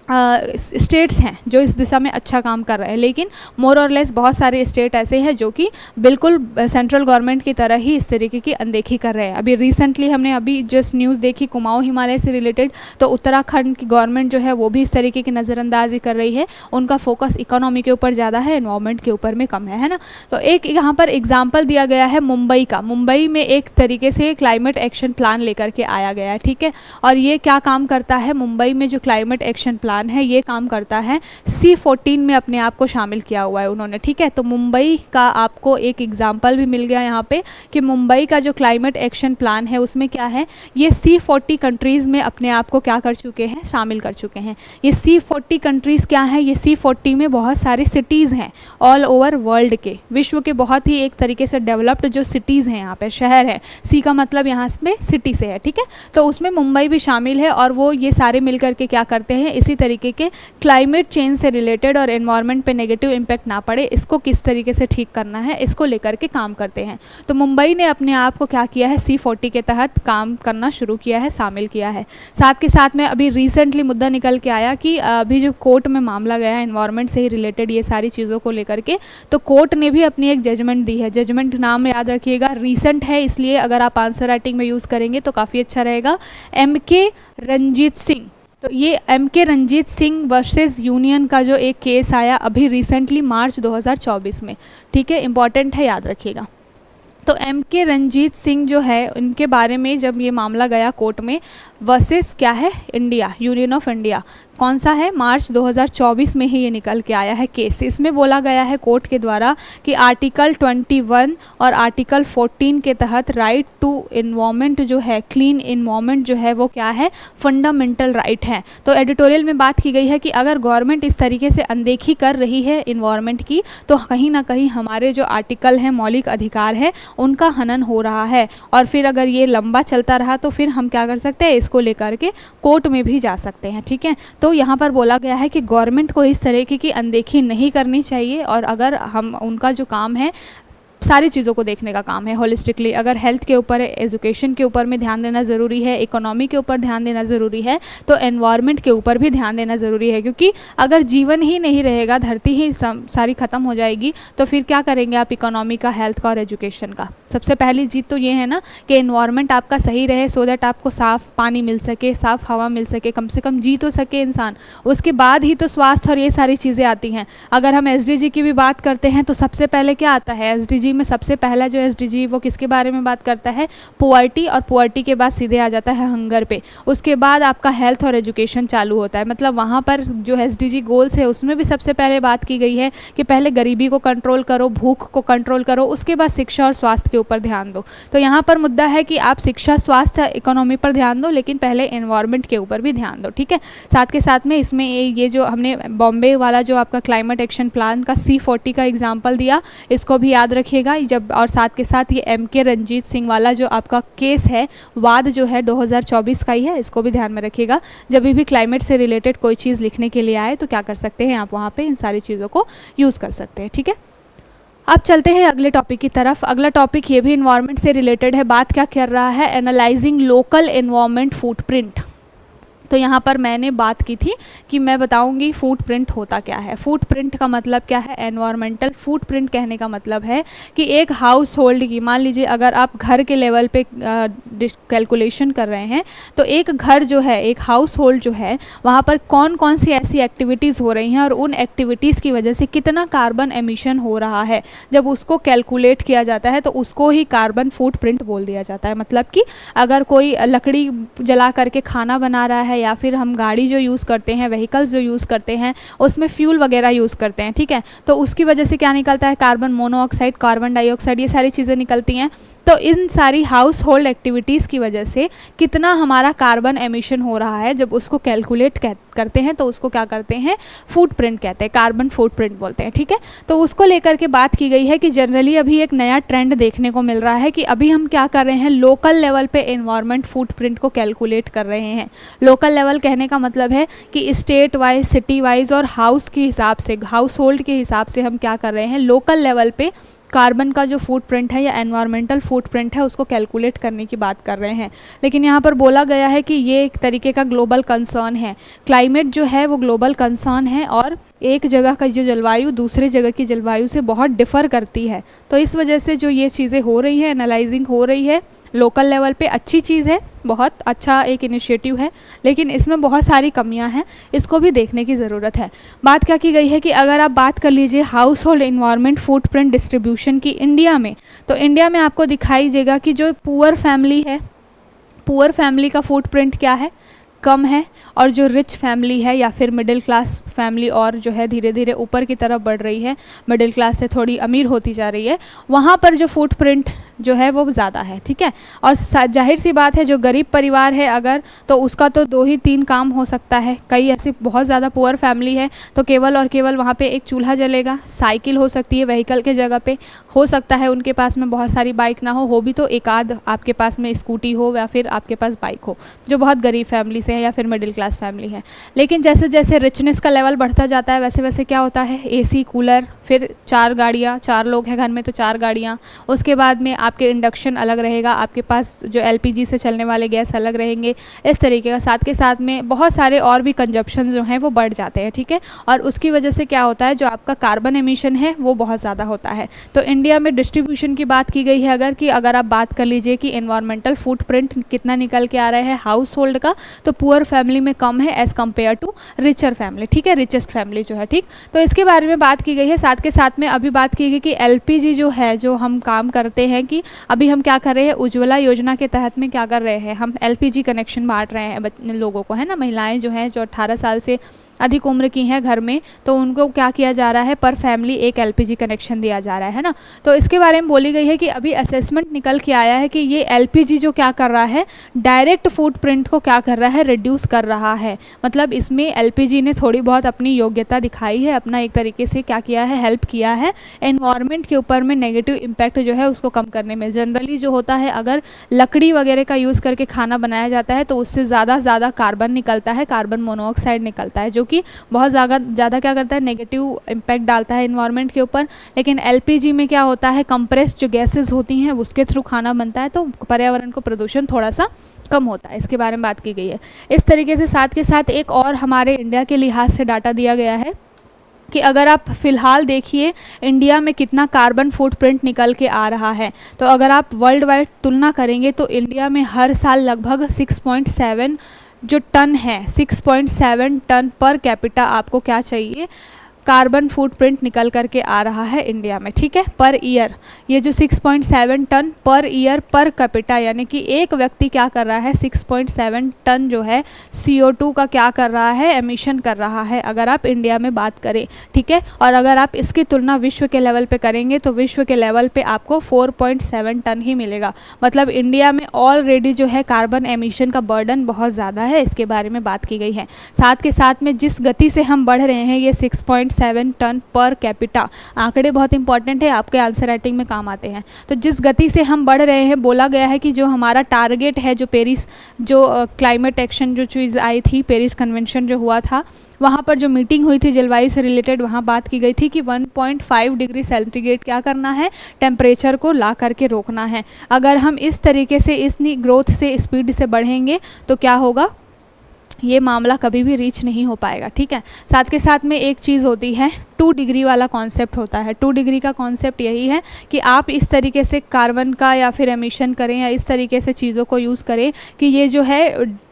स्टेट्स हैं जो इस दिशा में अच्छा काम कर रहे हैं, लेकिन मोर और लेस बहुत सारे स्टेट ऐसे हैं जो कि बिल्कुल सेंट्रल गवर्नमेंट की तरह ही इस तरीके की अनदेखी कर रहे हैं। अभी रिसेंटली हमने अभी जस्ट न्यूज़ देखी कुमाऊं हिमालय से रिलेटेड, तो उत्तराखंड की गवर्नमेंट जो है वो भी इस तरीके की नज़रअंदाजी कर रही है, उनका फोकस इकोनॉमी के ऊपर ज़्यादा है, एनवायरमेंट के ऊपर में कम है ना। तो एक यहाँ पर एग्जाम्पल दिया गया है मुंबई का, मुंबई में एक तरीके से क्लाइमेट एक्शन प्लान लेकर के आया गया है, ठीक है। और ये क्या काम करता है, मुंबई में जो क्लाइमेट एक्शन प्लान है ये काम करता है C14 में अपने आप को शामिल किया हुआ है उन्होंने, ठीक है। तो मुंबई का आपको एक एग्जाम्पल भी मिल गया यहाँ पे कि मुंबई का जो क्लाइमेट एक्शन प्लान है उसमें क्या है, ये C40 कंट्रीज़ में अपने आप को क्या कर चुके हैं, शामिल कर चुके हैं। ये C40 कंट्रीज़ क्या है, ये C40 में बहुत सारी सिटीज़ हैं ऑल ओवर वर्ल्ड के, विश्व के बहुत ही एक तरीके से डेवलप्ड जो सिटीज़ हैं, यहाँ पे शहर है, सी का मतलब यहाँ पे सिटी से है, ठीक है। तो उसमें मुंबई भी शामिल है और वो ये सारे मिल करके क्या करते हैं, इसी तरीके के क्लाइमेट चेंज से रिलेटेड और एनवायरनमेंट पे नेगेटिव इम्पैक्ट ना पड़े, इसको किस तरीके से ठीक करना है, इसको लेकर के काम करते हैं। तो मुंबई ने अपने आप को क्या किया है, C40 के तहत काम करना शुरू किया है, शामिल किया है। साथ के साथ में अभी रिसेंटली मुद्दा निकल के आया कि अभी जो कोर्ट में मामला गया एनवायरनमेंट से ही रिलेटेड ये सारी चीज़ों को लेकर के, तो कोर्ट ने भी अपनी एक जजमेंट दी है। जजमेंट नाम याद रखिएगा, रिसेंट है, इसलिए अगर आप आंसर राइटिंग में यूज़ करेंगे तो काफ़ी अच्छा रहेगा। MK रंजीत सिंह, तो ये MK Ranjit Singh versus Union का जो एक केस आया अभी रिसेंटली मार्च 2024 में, ठीक है, इंपॉर्टेंट है, याद रखिएगा। तो MK रंजीत सिंह जो है उनके बारे में जब ये मामला गया कोर्ट में वर्सेस क्या है, इंडिया, यूनियन ऑफ इंडिया, कौन सा है, मार्च 2024 में ही ये निकल के आया है केस। इसमें बोला गया है कोर्ट के द्वारा कि आर्टिकल 21 और आर्टिकल 14 के तहत राइट टू इन्वायरमेंट जो है, क्लीन इन्वायरमेंट जो है वो क्या है, फंडामेंटल राइट है। तो एडिटोरियल में बात की गई है कि अगर गवर्नमेंट इस तरीके से अनदेखी कर रही है इन्वायरमेंट की, तो कहीं ना कहीं हमारे जो आर्टिकल हैं, मौलिक अधिकार है, उनका हनन हो रहा है। और फिर अगर ये लंबा चलता रहा तो फिर हम क्या कर सकते हैं, इसको लेकर के कोर्ट में भी जा सकते हैं, ठीक है। तो यहाँ पर बोला गया है कि गवर्नमेंट को इस तरीके की अनदेखी नहीं करनी चाहिए, और अगर हम उनका जो काम है, सारी चीज़ों को देखने का काम है होलिस्टिकली, अगर हेल्थ के ऊपर है, एजुकेशन के ऊपर में ध्यान देना ज़रूरी है, इकोनॉमी के ऊपर ध्यान देना ज़रूरी है, तो एनवायरनमेंट के ऊपर भी ध्यान देना ज़रूरी है। क्योंकि अगर जीवन ही नहीं रहेगा, धरती ही सारी ख़त्म हो जाएगी, तो फिर क्या करेंगे आप इकोनॉमी का, हेल्थ का और एजुकेशन का। सबसे पहली जीत तो ये है ना कि एनवायरनमेंट आपका सही रहे, सो दैट आपको साफ़ पानी मिल सके, साफ़ हवा मिल सके, कम से कम जी तो सके इंसान। उसके बाद ही तो स्वास्थ्य और ये सारी चीज़ें आती हैं। अगर हम SDG की भी बात करते हैं तो सबसे पहले क्या आता है, SDG में सबसे पहला जो SDG वो किसके बारे में बात करता है, पुअर्टी, और पुअर्टी के बाद सीधे आ जाता है हंगर पे। उसके बाद आपका हेल्थ और एजुकेशन चालू होता है। मतलब वहाँ पर जो SDG गोल्स है उसमें भी सबसे पहले बात की गई है कि पहले गरीबी को कंट्रोल करो, भूख को कंट्रोल करो, उसके बाद शिक्षा और स्वास्थ्य के ऊपर ध्यान दो। तो यहाँ पर मुद्दा है कि आप शिक्षा, स्वास्थ्य, इकोनॉमी पर ध्यान दो, लेकिन पहले एनवायरनमेंट के ऊपर भी ध्यान दो, ठीक है। साथ के साथ में इसमें ये जो हमने बॉम्बे वाला जो आपका क्लाइमेट एक्शन प्लान का C40 का एग्जाम्पल दिया, इसको भी याद रखिएगा जब। और साथ के साथ ये MK रंजीत सिंह वाला जो आपका केस है, वाद जो है 2024 का ही है, इसको भी ध्यान में रखिएगा। जब भी क्लाइमेट से रिलेटेड कोई चीज़ लिखने के लिए आए तो क्या कर सकते हैं आप, वहाँ पे इन सारी चीज़ों को यूज़ कर सकते हैं, ठीक है। अब चलते हैं अगले टॉपिक की तरफ। अगला टॉपिक ये भी इन्वायरमेंट से रिलेटेड है, बात क्या कर रहा है, एनालाइजिंग लोकल इन्वायरमेंट फुटप्रिंट। तो यहाँ पर मैंने बात की थी कि मैं बताऊंगी फुटप्रिंट होता क्या है। फुटप्रिंट का मतलब क्या है, एनवायरमेंटल फुटप्रिंट कहने का मतलब है कि एक हाउस होल्ड की, मान लीजिए अगर आप घर के लेवल पे कैलकुलेशन कर रहे हैं, तो एक घर जो है, एक हाउस होल्ड जो है, वहाँ पर कौन कौन सी ऐसी एक्टिविटीज़ हो रही हैं और उन एक्टिविटीज़ की वजह से कितना कार्बन एमिशन हो रहा है, जब उसको कैलकुलेट किया जाता है तो उसको ही कार्बन फुटप्रिंट बोल दिया जाता है। मतलब कि अगर कोई लकड़ी जला करके खाना बना रहा है, या फिर हम गाड़ी जो यूज़ करते हैं, व्हीकल्स जो यूज़ करते हैं, उसमें फ्यूल वगैरह यूज़ करते हैं, ठीक है, तो उसकी वजह से क्या निकलता है, कार्बन मोनोऑक्साइड, कार्बन डाइऑक्साइड, ये सारी चीज़ें निकलती हैं। तो इन सारी हाउस होल्ड एक्टिविटीज़ की वजह से कितना हमारा कार्बन एमिशन हो रहा है, जब उसको कैलकुलेट करते हैं तो उसको क्या करते हैं, फुटप्रिंट कहते हैं, कार्बन फुटप्रिंट बोलते हैं, ठीक है। तो उसको लेकर के बात की गई है कि जनरली अभी एक नया ट्रेंड देखने को मिल रहा है कि अभी हम क्या कर रहे हैं, लोकल लेवल पे एनवायरनमेंट फुटप्रिंट को कैलकुलेट कर रहे हैं। लोकल लेवल कहने का मतलब है कि स्टेट वाइज, सिटी वाइज और हाउस के हिसाब से, हाउस होल्ड के हिसाब से हम क्या कर रहे हैं, लोकल लेवल पे कार्बन का जो फुटप्रिंट है या एनवायरमेंटल फुटप्रिंट है उसको कैलकुलेट करने की बात कर रहे हैं। लेकिन यहाँ पर बोला गया है कि ये एक तरीके का ग्लोबल कंसर्न है। क्लाइमेट जो है वो ग्लोबल कंसर्न है और एक जगह का जो जलवायु दूसरे जगह की जलवायु से बहुत डिफ़र करती है। तो इस वजह से जो ये चीज़ें हो रही हैं, एनालाइजिंग हो रही है लोकल लेवल पे, अच्छी चीज़ है, बहुत अच्छा एक इनिशिएटिव है, लेकिन इसमें बहुत सारी कमियां हैं, इसको भी देखने की ज़रूरत है। बात क्या की गई है कि अगर आप बात कर लीजिए house hold environment footprint distribution की इंडिया में, तो इंडिया में आपको दिखाई देगा कि जो पुअर फैमिली है, पुअर फैमिली का फुटप्रिंट क्या है, कम है, और जो रिच फैमिली है या फिर मिडिल क्लास फैमिली और जो है धीरे धीरे ऊपर की तरफ बढ़ रही है, मिडिल क्लास से थोड़ी अमीर होती जा रही है, वहाँ पर जो फुटप्रिंट जो है वो ज़्यादा है, ठीक है। और जाहिर सी बात है जो गरीब परिवार है अगर, तो उसका तो 2 ही 3 काम हो सकता है। कई ऐसी बहुत ज़्यादा पुअर फैमिली है तो केवल और केवल वहाँ पे एक चूल्हा जलेगा, साइकिल हो सकती है व्हीकल के जगह पे, हो सकता है उनके पास में बहुत सारी बाइक ना हो भी तो एक आध आपके पास में स्कूटी हो या फिर आपके पास बाइक हो, जो बहुत गरीब फैमिली से है या फिर मिडिल क्लास फैमिली है। लेकिन जैसे जैसे रिचनेस का लेवल बढ़ता जाता है वैसे वैसे क्या होता है, एसी, कूलर, फिर 4 गाड़ियाँ, 4 लोग हैं घर में तो 4 गाड़ियाँ, उसके बाद में आपके इंडक्शन अलग रहेगा, आपके पास जो एलपीजी से चलने वाले गैस अलग रहेंगे, इस तरीके का साथ के साथ में बहुत सारे और भी कंजप्शन जो हैं वो बढ़ जाते हैं, ठीक है। और उसकी वजह से क्या होता है, जो आपका कार्बन एमिशन है वो बहुत ज़्यादा होता है। तो इंडिया में डिस्ट्रीब्यूशन की बात की गई है अगर आप बात कर लीजिए कि एनवायरमेंटल फुटप्रिंट कितना निकल के आ रहा है हाउस होल्ड का, तो पुअर फैमिली में कम है as compare to richer family, ठीक है, रिचेस्ट फैमिली जो है, ठीक। तो इसके बारे में बात की गई है। साथ के साथ में अभी बात की गई कि एलपीजी जो है, जो हम काम करते हैं कि अभी हम क्या कर रहे हैं, उज्ज्वला योजना के तहत में क्या कर रहे हैं, हम एलपीजी कनेक्शन बांट रहे हैं लोगों को, है ना, महिलाएं जो हैं जो 18 साल से अधिक उम्र की हैं घर में, तो उनको क्या किया जा रहा है, पर फैमिली एक एलपीजी कनेक्शन दिया जा रहा है ना। तो इसके बारे में बोली गई है कि अभी असेसमेंट निकल के आया है कि ये एलपीजी जो क्या कर रहा है, डायरेक्ट फुटप्रिंट को क्या कर रहा है, रिड्यूस कर रहा है। मतलब इसमें एलपीजी ने थोड़ी बहुत अपनी योग्यता दिखाई है, अपना एक तरीके से क्या किया है, हेल्प किया है एनवायरनमेंट के ऊपर में नेगेटिव इम्पैक्ट जो है उसको कम करने में। जनरली जो होता है, अगर लकड़ी वगैरह का यूज़ करके खाना बनाया जाता है तो उससे ज़्यादा कार्बन निकलता है, कार्बन मोनोऑक्साइड निकलता है, जो कि बहुत ज़्यादा क्या करता है, नेगेटिव इम्पैक्ट डालता है एनवायरनमेंट के ऊपर। लेकिन एलपीजी में क्या होता है, कंप्रेस्ड जो गैसेस होती हैं उसके थ्रू खाना बनता है, तो पर्यावरण को प्रदूषण थोड़ा सा कम होता है। इसके बारे में बात की गई है। इस तरीके से साथ के साथ एक और हमारे इंडिया के लिहाज से डाटा दिया गया है कि अगर आप फ़िलहाल देखिए इंडिया में कितना कार्बन फुटप्रिंट निकल के आ रहा है, तो अगर आप वर्ल्ड वाइड तुलना करेंगे तो इंडिया में हर साल लगभग 6.7 जो टन है, 6.7 टन पर कैपिटा आपको क्या चाहिए, कार्बन फुटप्रिंट निकल करके आ रहा है इंडिया में, ठीक है, पर ईयर। ये जो 6.7 ton per year per capita, यानी कि एक व्यक्ति क्या कर रहा है, 6.7 टन जो है CO2 का क्या कर रहा है, एमिशन कर रहा है, अगर आप इंडिया में बात करें, ठीक है। और अगर आप इसकी तुलना विश्व के लेवल पे करेंगे तो विश्व के लेवल पे आपको 4.7 टन ही मिलेगा। मतलब इंडिया में ऑलरेडी जो है कार्बन एमिशन का बर्डन बहुत ज़्यादा है, इसके बारे में बात की गई है। साथ के साथ में जिस गति से हम बढ़ रहे हैं, ये 6.7 1.7 टन पर कैपिटा। आंकड़े बहुत इंपॉर्टेंट है, आपके आंसर राइटिंग में काम आते हैं। तो जिस गति से हम बढ़ रहे हैं, बोला गया है कि जो हमारा टारगेट है, जो पेरिस जो क्लाइमेट एक्शन जो चीज़ आई थी, पेरिस कन्वेंशन जो हुआ था, वहाँ पर जो मीटिंग हुई थी जलवायु से रिलेटेड, वहाँ बात की गई थी कि 1.5 डिग्री सेंटीग्रेड क्या करना है, टेम्परेचर को ला करके रोकना है। अगर हम इस तरीके से इतनी ग्रोथ से स्पीड से बढ़ेंगे तो क्या होगा, ये मामला कभी भी रीच नहीं हो पाएगा। ठीक है, साथ के साथ में एक चीज़ होती है, 2 डिग्री वाला कॉन्सेप्ट होता है। 2 डिग्री का कॉन्सेप्ट यही है कि आप इस तरीके से कार्बन का या फिर एमिशन करें या इस तरीके से चीज़ों को यूज़ करें कि ये जो है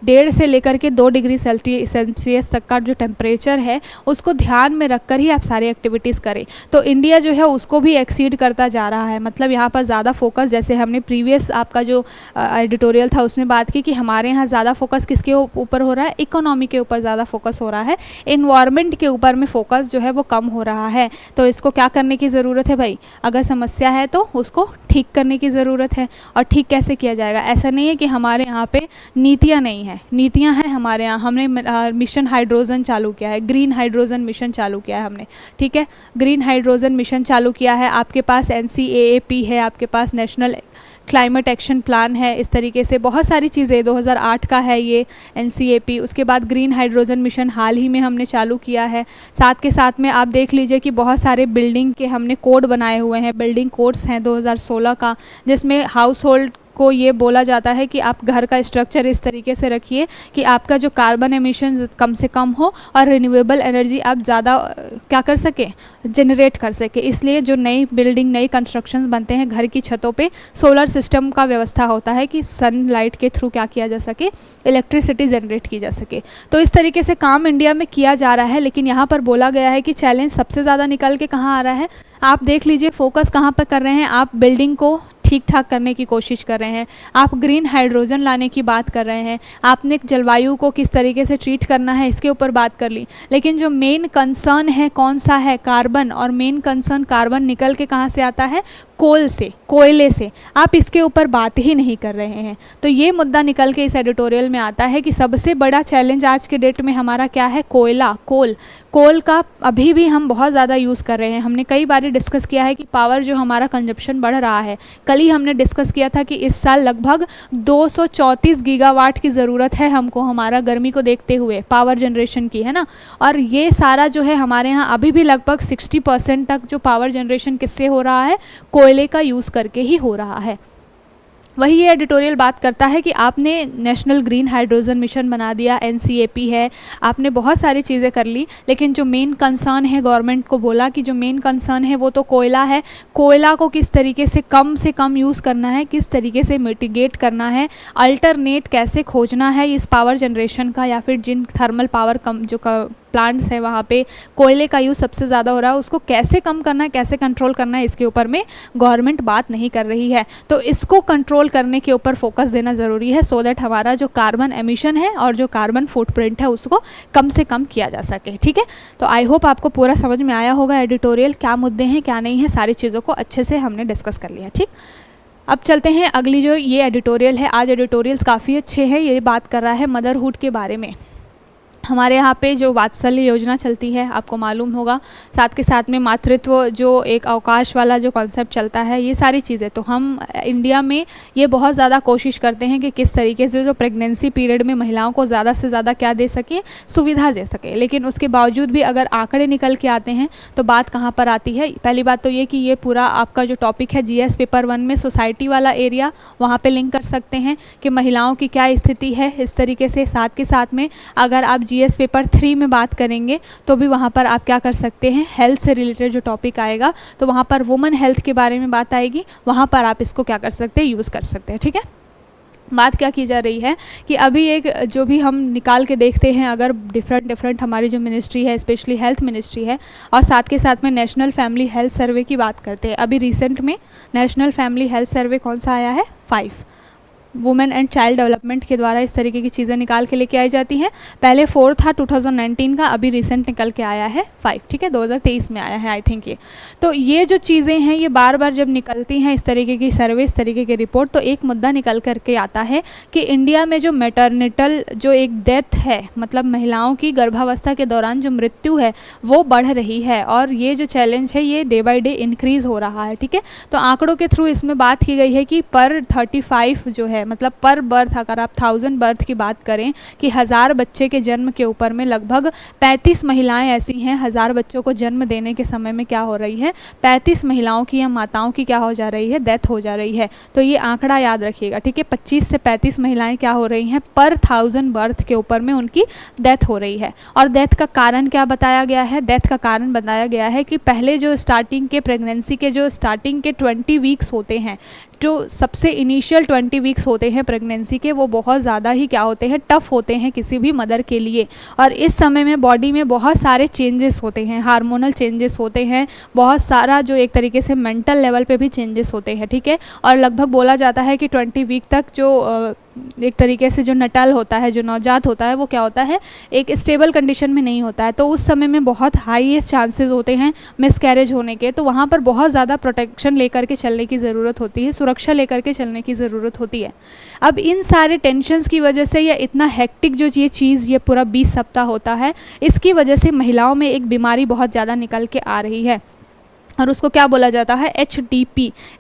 1.5 से लेकर के 2 डिग्री सेल्सियस तक का जो टेम्परेचर है उसको ध्यान में रखकर ही आप सारी एक्टिविटीज़ करें। तो इंडिया जो है उसको भी एक्सीड करता जा रहा है। मतलब यहाँ पर ज़्यादा फोकस, जैसे हमने प्रीवियस आपका जो एडिटोरियल था उसमें बात की कि हमारे यहाँ ज़्यादा फोकस किसके ऊपर हो रहा है, इकोनॉमी के ऊपर ज़्यादा फोकस हो रहा है, इन्वायरमेंट के ऊपर में फोकस जो है वो कम हो रहा है। तो इसको क्या करने की ज़रूरत है भाई, अगर समस्या है तो उसको ठीक करने की ज़रूरत है। और ठीक कैसे किया जाएगा, ऐसा नहीं है कि हमारे यहाँ पे नीतियाँ नहीं हैं, नीतियाँ हैं हमारे यहाँ। हमने मिशन हाइड्रोजन चालू किया है, ग्रीन हाइड्रोजन मिशन चालू किया है हमने। ठीक है, ग्रीन हाइड्रोजन मिशन चालू किया है, आपके पास NCAAP है, आपके पास नेशनल क्लाइमेट एक्शन प्लान है, इस तरीके से बहुत सारी चीज़ें, 2008 का है ये NCAP। उसके बाद ग्रीन हाइड्रोजन मिशन हाल ही में हमने चालू किया है। साथ के साथ में आप देख लीजिए कि बहुत सारे बिल्डिंग के हमने कोड बनाए हुए हैं, बिल्डिंग कोड्स हैं 2016 का, जिसमें हाउस होल्ड को ये बोला जाता है कि आप घर का स्ट्रक्चर इस तरीके से रखिए कि आपका जो कार्बन एमिशन कम से कम हो और रिन्यूएबल एनर्जी आप ज़्यादा क्या कर सके, जनरेट कर सके। इसलिए जो नई बिल्डिंग, नई कंस्ट्रक्शंस बनते हैं, घर की छतों पे सोलर सिस्टम का व्यवस्था होता है कि सनलाइट के थ्रू क्या किया जा सके, इलेक्ट्रिसिटी जनरेट की जा सके। तो इस तरीके से काम इंडिया में किया जा रहा है। लेकिन यहाँ पर बोला गया है कि चैलेंज सबसे ज़्यादा निकल के कहाँ आ रहा है, आप देख लीजिए फोकस कहाँ पर कर रहे हैं, आप बिल्डिंग को ठीक ठाक करने की कोशिश कर रहे हैं, आप ग्रीन हाइड्रोजन लाने की बात कर रहे हैं, आपने जलवायु को किस तरीके से ट्रीट करना है इसके ऊपर बात कर ली। लेकिन जो मेन कंसर्न है कौन सा है, कार्बन। और मेन कंसर्न कार्बन निकल के कहाँ से आता है, कोल से, कोयले से। आप इसके ऊपर बात ही नहीं कर रहे हैं। तो ये मुद्दा निकल के इस एडिटोरियल में आता है कि सबसे बड़ा चैलेंज आज के डेट में हमारा क्या है, कोयला, कोल का अभी भी हम बहुत ज़्यादा यूज़ कर रहे हैं। हमने कई बार डिस्कस किया है कि पावर जो हमारा कंजप्शन बढ़ रहा है, कल ही हमने डिस्कस किया था कि इस साल लगभग 234 गीगावाट की ज़रूरत है हमको, हमारा गर्मी को देखते हुए पावर जनरेशन की, है ना। और ये सारा जो है हमारे यहाँ अभी भी लगभग 60% तक जो पावर जनरेशन किससे हो रहा है, कोयले का यूज़ करके ही हो रहा है। वही ये एडिटोरियल बात करता है कि आपने नेशनल ग्रीन हाइड्रोजन मिशन बना दिया, NCAP है, आपने बहुत सारी चीज़ें कर ली, लेकिन जो मेन कंसर्न है, गवर्नमेंट को बोला कि जो मेन कंसर्न है वो तो कोयला है। कोयला को किस तरीके से कम यूज़ करना है, किस तरीके से मिटिगेट करना है, अल्टरनेट कैसे खोजना है इस पावर जनरेशन का, या फिर जिन थर्मल पावर कम जो प्लांट्स है वहाँ पे कोयले का यूज़ सबसे ज़्यादा हो रहा है, उसको कैसे कम करना है, कैसे कंट्रोल करना है, इसके ऊपर में गवर्नमेंट बात नहीं कर रही है। तो इसको कंट्रोल करने के ऊपर फोकस देना ज़रूरी है, सो दैट हमारा जो कार्बन एमिशन है और जो कार्बन फुटप्रिंट है उसको कम से कम किया जा सके। ठीक है, तो आई होप आपको पूरा समझ में आया होगा एडिटोरियल, क्या मुद्दे हैं क्या नहीं है, सारी चीज़ों को अच्छे से हमने डिस्कस कर लिया। ठीक, अब चलते हैं अगली जो ये एडिटोरियल है। आज एडिटोरियल्स काफ़ी अच्छे हैं, ये बात कर रहा है मदरहुड के बारे में। हमारे यहाँ पे जो वात्सल्य योजना चलती है, आपको मालूम होगा, साथ के साथ में मातृत्व जो एक अवकाश वाला जो कॉन्सेप्ट चलता है, ये सारी चीज़ें तो हम इंडिया में ये बहुत ज़्यादा कोशिश करते हैं कि किस तरीके से जो प्रेगनेंसी पीरियड में महिलाओं को ज़्यादा से ज़्यादा क्या दे सके, सुविधा दे सके। लेकिन उसके बावजूद भी अगर आंकड़े निकल के आते हैं तो बात कहाँ पर आती है, पहली बात तो ये कि ये पूरा आपका जो टॉपिक है GS पेपर 1 में सोसाइटी वाला एरिया, वहाँ पर लिंक कर सकते हैं कि महिलाओं की क्या स्थिति है इस तरीके से। साथ के साथ में अगर आप GS पेपर 3 में बात करेंगे तो भी वहाँ पर आप क्या कर सकते हैं, हेल्थ से रिलेटेड जो टॉपिक आएगा तो वहाँ पर वुमेन हेल्थ के बारे में बात आएगी, वहाँ पर आप इसको क्या कर सकते हैं, यूज़ कर सकते हैं। ठीक है, बात क्या की जा रही है कि अभी एक जो भी हम निकाल के देखते हैं, अगर डिफरेंट हमारी जो मिनिस्ट्री है, स्पेशली हेल्थ मिनिस्ट्री है, और साथ के साथ में नेशनल फैमिली हेल्थ सर्वे की बात करते हैं। अभी रिसेंट में नेशनल फैमिली हेल्थ सर्वे कौन सा आया है, 5 वुमेन एंड चाइल्ड डेवलपमेंट के द्वारा इस तरीके की चीज़ें निकाल के लेके आई जाती हैं। पहले 4 था 2019 का, अभी रिसेंट निकल के आया है 5, ठीक है, 2023 में आया है आई थिंक ये। तो ये जो चीज़ें हैं ये बार बार जब निकलती हैं इस तरीके की सर्वे, इस तरीके की रिपोर्ट, तो एक मुद्दा निकल करके आता है कि इंडिया में जो मैटरनिटल जो एक डेथ है, मतलब महिलाओं की गर्भावस्था के दौरान जो मृत्यु है वो बढ़ रही है, और ये जो चैलेंज है ये डे बाय डे इंक्रीज़ हो रहा है, ठीक है। तो आंकड़ों के थ्रू इसमें बात की गई है कि पर 35 जो है, मतलब पर बर्थ, अगर आप 1000 बर्थ की बात करें कि 1000 बच्चे के जन्म के ऊपर में लगभग 35 महिलाएं ऐसी हैं, 1000 बच्चों को जन्म देने के समय में क्या हो रही है, 35 महिलाओं की या माताओं की क्या हो जा रही है, डेथ हो जा रही है। तो ये आंकड़ा याद रखिएगा, ठीक है, 25 से 35 महिलाएं क्या हो रही हैं, पर 1000 बर्थ के ऊपर में उनकी डेथ हो रही है। और डेथ का कारण क्या बताया गया है, डेथ का कारण बताया गया है कि पहले जो स्टार्टिंग के प्रेगनेंसी के जो स्टार्टिंग के 20 वीक्स होते हैं, जो सबसे इनिशियल 20 वीक्स होते हैं प्रेगनेंसी के, वो बहुत ज़्यादा ही क्या होते हैं, टफ़ होते हैं किसी भी मदर के लिए। और इस समय में बॉडी में बहुत सारे चेंजेस होते हैं, हार्मोनल चेंजेस होते हैं, बहुत सारा जो एक तरीके से मेंटल लेवल पे भी चेंजेस होते हैं, ठीक है। और लगभग बोला जाता है कि 20 वीक तक जो एक तरीके से जो नटाल होता है, जो नवजात होता है, वो क्या होता है, एक स्टेबल कंडीशन में नहीं होता है। तो उस समय में बहुत हाईएस्ट चांसेस होते हैं मिसकैरेज होने के। तो वहाँ पर बहुत ज़्यादा प्रोटेक्शन लेकर के चलने की ज़रूरत होती है, सुरक्षा लेकर के चलने की ज़रूरत होती है। अब इन सारे टेंशन्स की वजह से या इतना हेक्टिक जो ये चीज़ ये पूरा 20 सप्ताह होता है, इसकी वजह से महिलाओं में एक बीमारी बहुत ज़्यादा निकल के आ रही है, और उसको क्या बोला जाता है,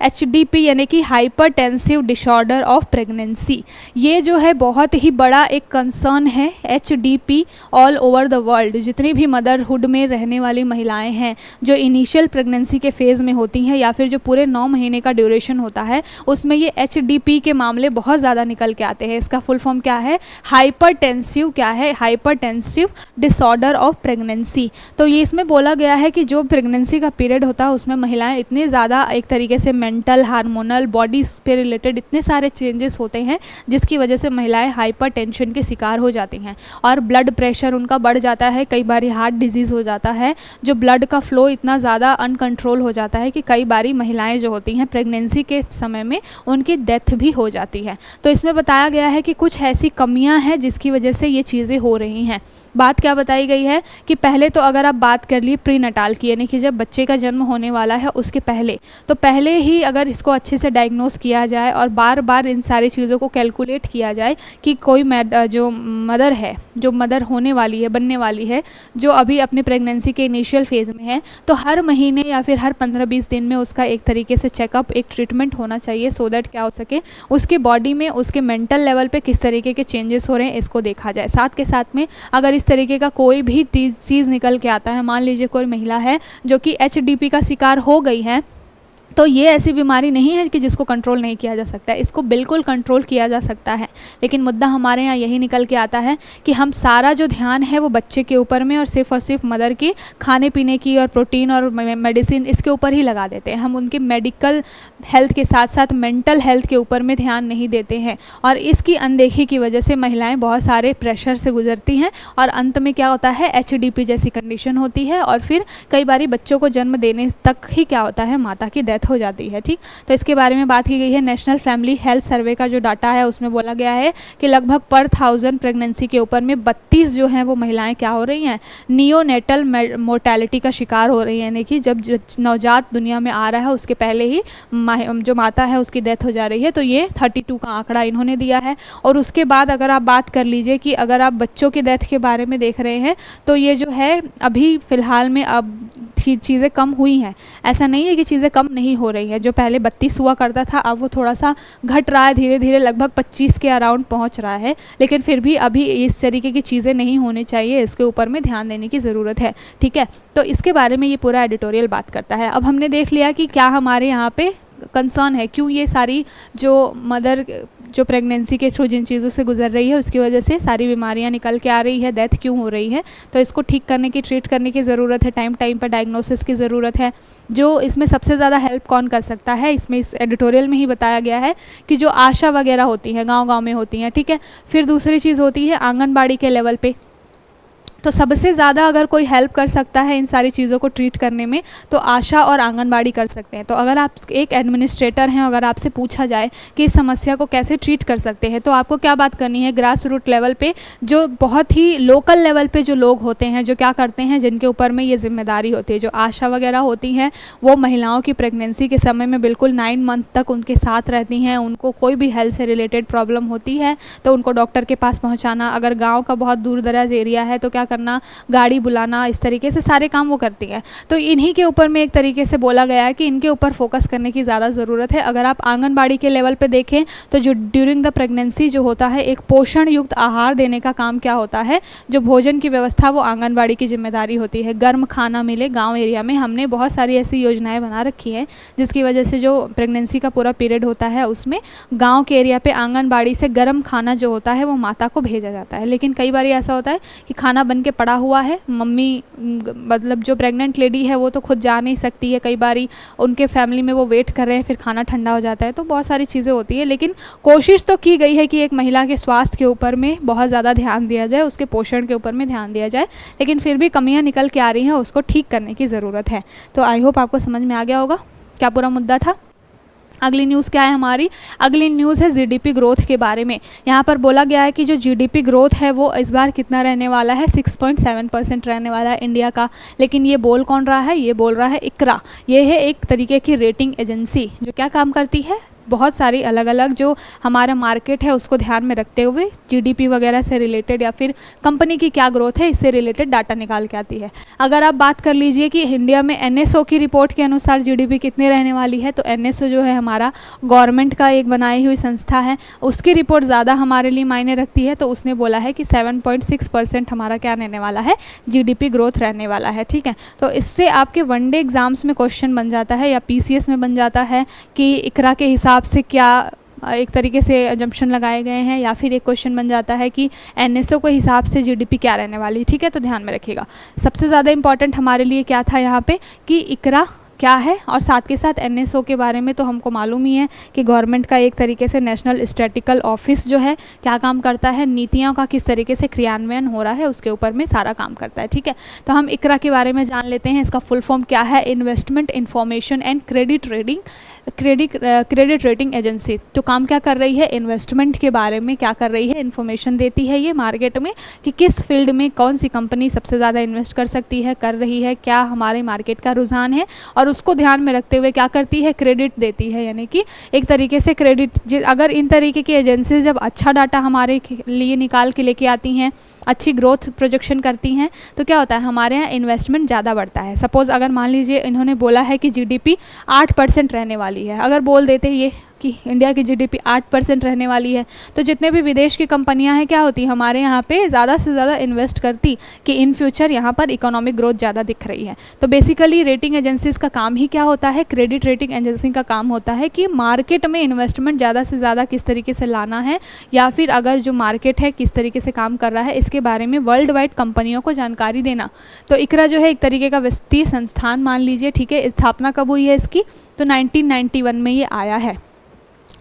HDP यानी कि हाइपरटेंसिव डिसऑर्डर ऑफ प्रेगनेंसी। ये जो है बहुत ही बड़ा एक कंसर्न है, HDP all over the world. जितनी भी मदरहुड में रहने वाली महिलाएं हैं, जो इनिशियल प्रेगनेंसी के फेज़ में होती हैं या फिर जो पूरे 9 महीने का ड्यूरेशन होता है, उसमें ये HDP के मामले बहुत ज़्यादा निकल के आते हैं। इसका फुल फॉर्म क्या है, हाइपरटेंसिव क्या है, हाइपरटेंसिव डिसऑर्डर ऑफ प्रेगनेंसी। तो ये इसमें बोला गया है कि जो प्रेगनेंसी का पीरियड होता है उसमें महिलाएं इतनी ज़्यादा एक तरीके से मेंटल, हार्मोनल, बॉडी पे रिलेटेड इतने सारे चेंजेस होते हैं, जिसकी वजह से महिलाएं हाइपरटेंशन के शिकार हो जाती हैं, और ब्लड प्रेशर उनका बढ़ जाता है, कई बार हार्ट डिजीज़ हो जाता है, जो ब्लड का फ्लो इतना ज़्यादा अनकंट्रोल हो जाता है कि कई बारी महिलाएं जो होती हैं प्रेगनेंसी के समय में उनकी डेथ भी हो जाती है। तो इसमें बताया गया है कि कुछ ऐसी कमियां हैं जिसकी वजह से ये चीज़ें हो रही हैं। बात क्या बताई गई है कि पहले तो अगर आप बात कर लिए प्री नटाल की, यानी कि जब बच्चे का जन्म होने वाला है उसके पहले, तो पहले ही अगर इसको अच्छे से डायग्नोस किया जाए और बार बार इन सारी चीज़ों को कैलकुलेट किया जाए कि कोई जो मदर है, जो मदर होने वाली है, बनने वाली है, जो अभी अपने प्रेगनेंसी के इनिशियल फेज़ में है, तो हर महीने या फिर हर 15-20 दिन में उसका एक तरीके से चेकअप, एक ट्रीटमेंट होना चाहिए, सो दैट क्या हो सके, उसके बॉडी में, उसके मेंटल लेवल पे किस तरीके के चेंजेस हो रहे हैं इसको देखा जाए। साथ के साथ में अगर इस तरीके का कोई भी चीज़ निकल के आता है, मान लीजिए कोई महिला है जो कि HDP का शिकार हो गई है, तो ये ऐसी बीमारी नहीं है कि जिसको कंट्रोल नहीं किया जा सकता है, इसको बिल्कुल कंट्रोल किया जा सकता है। लेकिन मुद्दा हमारे यहाँ यही निकल के आता है कि हम सारा जो ध्यान है वो बच्चे के ऊपर में और सिर्फ मदर की खाने पीने की और प्रोटीन और मेडिसिन इसके ऊपर ही लगा देते हैं। हम उनके मेडिकल हेल्थ के साथ साथ मेंटल हेल्थ के ऊपर में ध्यान नहीं देते हैं, और इसकी अनदेखी की वजह से महिलाएँ बहुत सारे प्रेशर से गुजरती हैं, और अंत में क्या होता है, HDP जैसी कंडीशन होती है, और फिर कई बारी बच्चों को जन्म देने तक ही क्या होता है, माता की डेथ हो जाती है। ठीक, तो इसके बारे में बात की गई है। नेशनल फैमिली हेल्थ सर्वे का जो डाटा है उसमें बोला गया है कि लगभग पर 1000 प्रेगनेंसी के ऊपर में 32 जो हैं वो महिलाएं क्या हो रही हैं, नियोनेटल मोर्टेलिटी का शिकार हो रही हैं, यानी कि जब नवजात दुनिया में आ रहा है उसके पहले ही जो माता है उसकी डेथ हो जा रही है। तो ये 32 का आंकड़ा इन्होंने दिया है। और उसके बाद अगर आप बात कर लीजिए कि अगर आप बच्चों के डेथ के बारे में देख रहे हैं, तो ये जो है अभी फ़िलहाल में अब चीज़ें कम हुई हैं। ऐसा नहीं है कि चीज़ें कम नहीं हो रही है, जो पहले 32 हुआ करता था अब वो थोड़ा सा घट रहा है, धीरे धीरे लगभग 25 के अराउंड पहुंच रहा है, लेकिन फिर भी अभी इस तरीके की चीज़ें नहीं होनी चाहिए, इसके ऊपर में ध्यान देने की ज़रूरत है। ठीक है, तो इसके बारे में ये पूरा एडिटोरियल बात करता है। अब हमने देख लिया कि क्या हमारे यहाँ पे कंसर्न है, क्यों ये सारी जो मदर जो प्रेगनेंसी के थ्रू जिन चीज़ों से गुजर रही है उसकी वजह से सारी बीमारियां निकल के आ रही है, डेथ क्यों हो रही है। तो इसको ठीक करने की, ट्रीट करने की ज़रूरत है, टाइम पर डायग्नोसिस की ज़रूरत है। जो इसमें सबसे ज़्यादा हेल्प कौन कर सकता है, इसमें इस एडिटोरियल में ही बताया गया है कि जो आशा वगैरह होती हैं, गाँव गाँव में होती हैं। ठीक है, फिर दूसरी चीज़ होती है आंगनबाड़ी के लेवल पे। तो सबसे ज़्यादा अगर कोई हेल्प कर सकता है इन सारी चीज़ों को ट्रीट करने में तो आशा और आंगनबाड़ी कर सकते हैं। तो अगर आप एक एडमिनिस्ट्रेटर हैं, अगर आपसे पूछा जाए कि इस समस्या को कैसे ट्रीट कर सकते हैं, तो आपको क्या बात करनी है, ग्रास रूट लेवल पे जो बहुत ही लोकल लेवल पे जो लोग होते हैं, जो क्या करते हैं, जिनके ऊपर में ये जिम्मेदारी होती है, जो आशा वगैरह होती हैं, वो महिलाओं की प्रेगनेंसी के समय में बिल्कुल 9 मंथ तक उनके साथ रहती हैं। उनको कोई भी हेल्थ से रिलेटेड प्रॉब्लम होती है तो उनको डॉक्टर के पास पहुँचाना, अगर गाँव का बहुत दूर दराज एरिया है तो क्या करना, गाड़ी बुलाना, इस तरीके से सारे काम वो करती है। तो इन्हीं के ऊपर में एक तरीके से बोला गया है कि इनके ऊपर फोकस करने की ज़्यादा ज़रूरत है। अगर आप आंगनबाड़ी के लेवल पे देखें तो जो ड्यूरिंग द प्रेगनेंसी जो होता है, एक पोषण युक्त आहार देने का काम क्या होता है, जो भोजन की व्यवस्था वो आंगनबाड़ी की जिम्मेदारी होती है। गर्म खाना मिले गाँव एरिया में, हमने बहुत सारी ऐसी योजनाएँ बना रखी हैं जिसकी वजह से जो प्रेगनेंसी का पूरा पीरियड होता है उसमें गाँव के एरिया पर आंगनबाड़ी से गर्म खाना जो होता है वो माता को भेजा जाता है। लेकिन कई बार ऐसा होता है कि खाना बन के पड़ा हुआ है, मम्मी मतलब जो प्रेग्नेंट लेडी है वो तो खुद जा नहीं सकती है, कई बारी उनके फैमिली में वो वेट कर रहे हैं, फिर खाना ठंडा हो जाता है, तो बहुत सारी चीज़ें होती है। लेकिन कोशिश तो की गई है कि एक महिला के स्वास्थ्य के ऊपर में बहुत ज़्यादा ध्यान दिया जाए, उसके पोषण के ऊपर में ध्यान दिया जाए, लेकिन फिर भी कमियाँ निकल के आ रही हैं, उसको ठीक करने की ज़रूरत है। तो आई होप आपको समझ में आ गया होगा क्या पूरा मुद्दा था। अगली न्यूज़ क्या है हमारी, अगली न्यूज़ है जीडीपी ग्रोथ के बारे में। यहाँ पर बोला गया है कि जो जीडीपी ग्रोथ है वो इस बार कितना रहने वाला है, 6.7% रहने वाला है इंडिया का। लेकिन ये बोल कौन रहा है, ये बोल रहा है इक्रा। ये है एक तरीके की रेटिंग एजेंसी जो क्या काम करती है, बहुत सारी अलग अलग जो हमारा मार्केट है उसको ध्यान में रखते हुए जीडीपी वगैरह से रिलेटेड या फिर कंपनी की क्या ग्रोथ है इससे रिलेटेड डाटा निकाल के आती है। अगर आप बात कर लीजिए कि इंडिया में एनएसओ की रिपोर्ट के अनुसार जीडीपी कितनी रहने वाली है, तो एनएसओ जो है हमारा गवर्नमेंट का एक बनाई हुई संस्था है, उसकी रिपोर्ट ज़्यादा हमारे लिए मायने रखती है। तो उसने बोला है कि 7.6% हमारा क्या रहने वाला है, जीडीपी ग्रोथ रहने वाला है। ठीक है, तो इससे आपके वनडे एग्जाम्स में क्वेश्चन बन जाता है या पीसीएस में बन जाता है कि इकरा के हिसाब से क्या एक तरीके से अजम्पशन लगाए गए हैं, या फिर एक क्वेश्चन बन जाता है कि एनएसओ के हिसाब से जीडीपी क्या रहने वाली है। ठीक है, तो ध्यान में रखिएगा। सबसे ज़्यादा इंपॉर्टेंट हमारे लिए क्या था यहाँ पे कि इकरा क्या है, और साथ के साथ एनएसओ के बारे में तो हमको मालूम ही है कि गवर्नमेंट का एक तरीके से नेशनल स्टैटिकल ऑफिस जो है क्या काम करता है, नीतियों का किस तरीके से क्रियान्वयन हो रहा है उसके ऊपर में सारा काम करता है। ठीक है, तो हम इकरा के बारे में जान लेते हैं। इसका फुल फॉर्म क्या है, investment information and credit rating agency. तो काम क्या कर रही है, इन्वेस्टमेंट के बारे में क्या कर रही है, इन्फॉर्मेशन देती है ये मार्केट में कि किस फील्ड में कौन सी कंपनी सबसे ज़्यादा इन्वेस्ट कर सकती है, कर रही है, क्या हमारे मार्केट का रुझान है, और उसको ध्यान में रखते हुए क्या करती है, क्रेडिट देती है। यानी कि एक तरीके से क्रेडिट, अगर इन तरीके की एजेंसी जब अच्छा डाटा हमारे लिए निकाल के लेके आती हैं, अच्छी ग्रोथ प्रोजेक्शन करती हैं, तो क्या होता है, हमारे यहाँ इन्वेस्टमेंट ज़्यादा बढ़ता है। सपोज़ अगर मान लीजिए इन्होंने बोला है कि जीडीपी 8% रहने वाली है, अगर बोल देते ये कि इंडिया की जीडीपी 8% रहने वाली है, तो जितने भी विदेश की कंपनियां हैं क्या होती, हमारे यहाँ पे ज़्यादा से ज़्यादा इन्वेस्ट करती कि इन फ्यूचर यहाँ पर इकोनॉमिक ग्रोथ ज़्यादा दिख रही है। तो बेसिकली रेटिंग एजेंसीज़ का काम ही क्या होता है, क्रेडिट रेटिंग एजेंसी का काम होता है कि मार्केट में इन्वेस्टमेंट ज़्यादा से ज़्यादा किस तरीके से लाना है, या फिर अगर जो मार्केट है किस तरीके से काम कर रहा है इसके बारे में वर्ल्ड वाइड कंपनियों को जानकारी देना। तो इकरा जो है एक तरीके का वित्तीय संस्थान मान लीजिए। ठीक है, स्थापना कब हुई है इसकी, तो 1991 में ये आया है।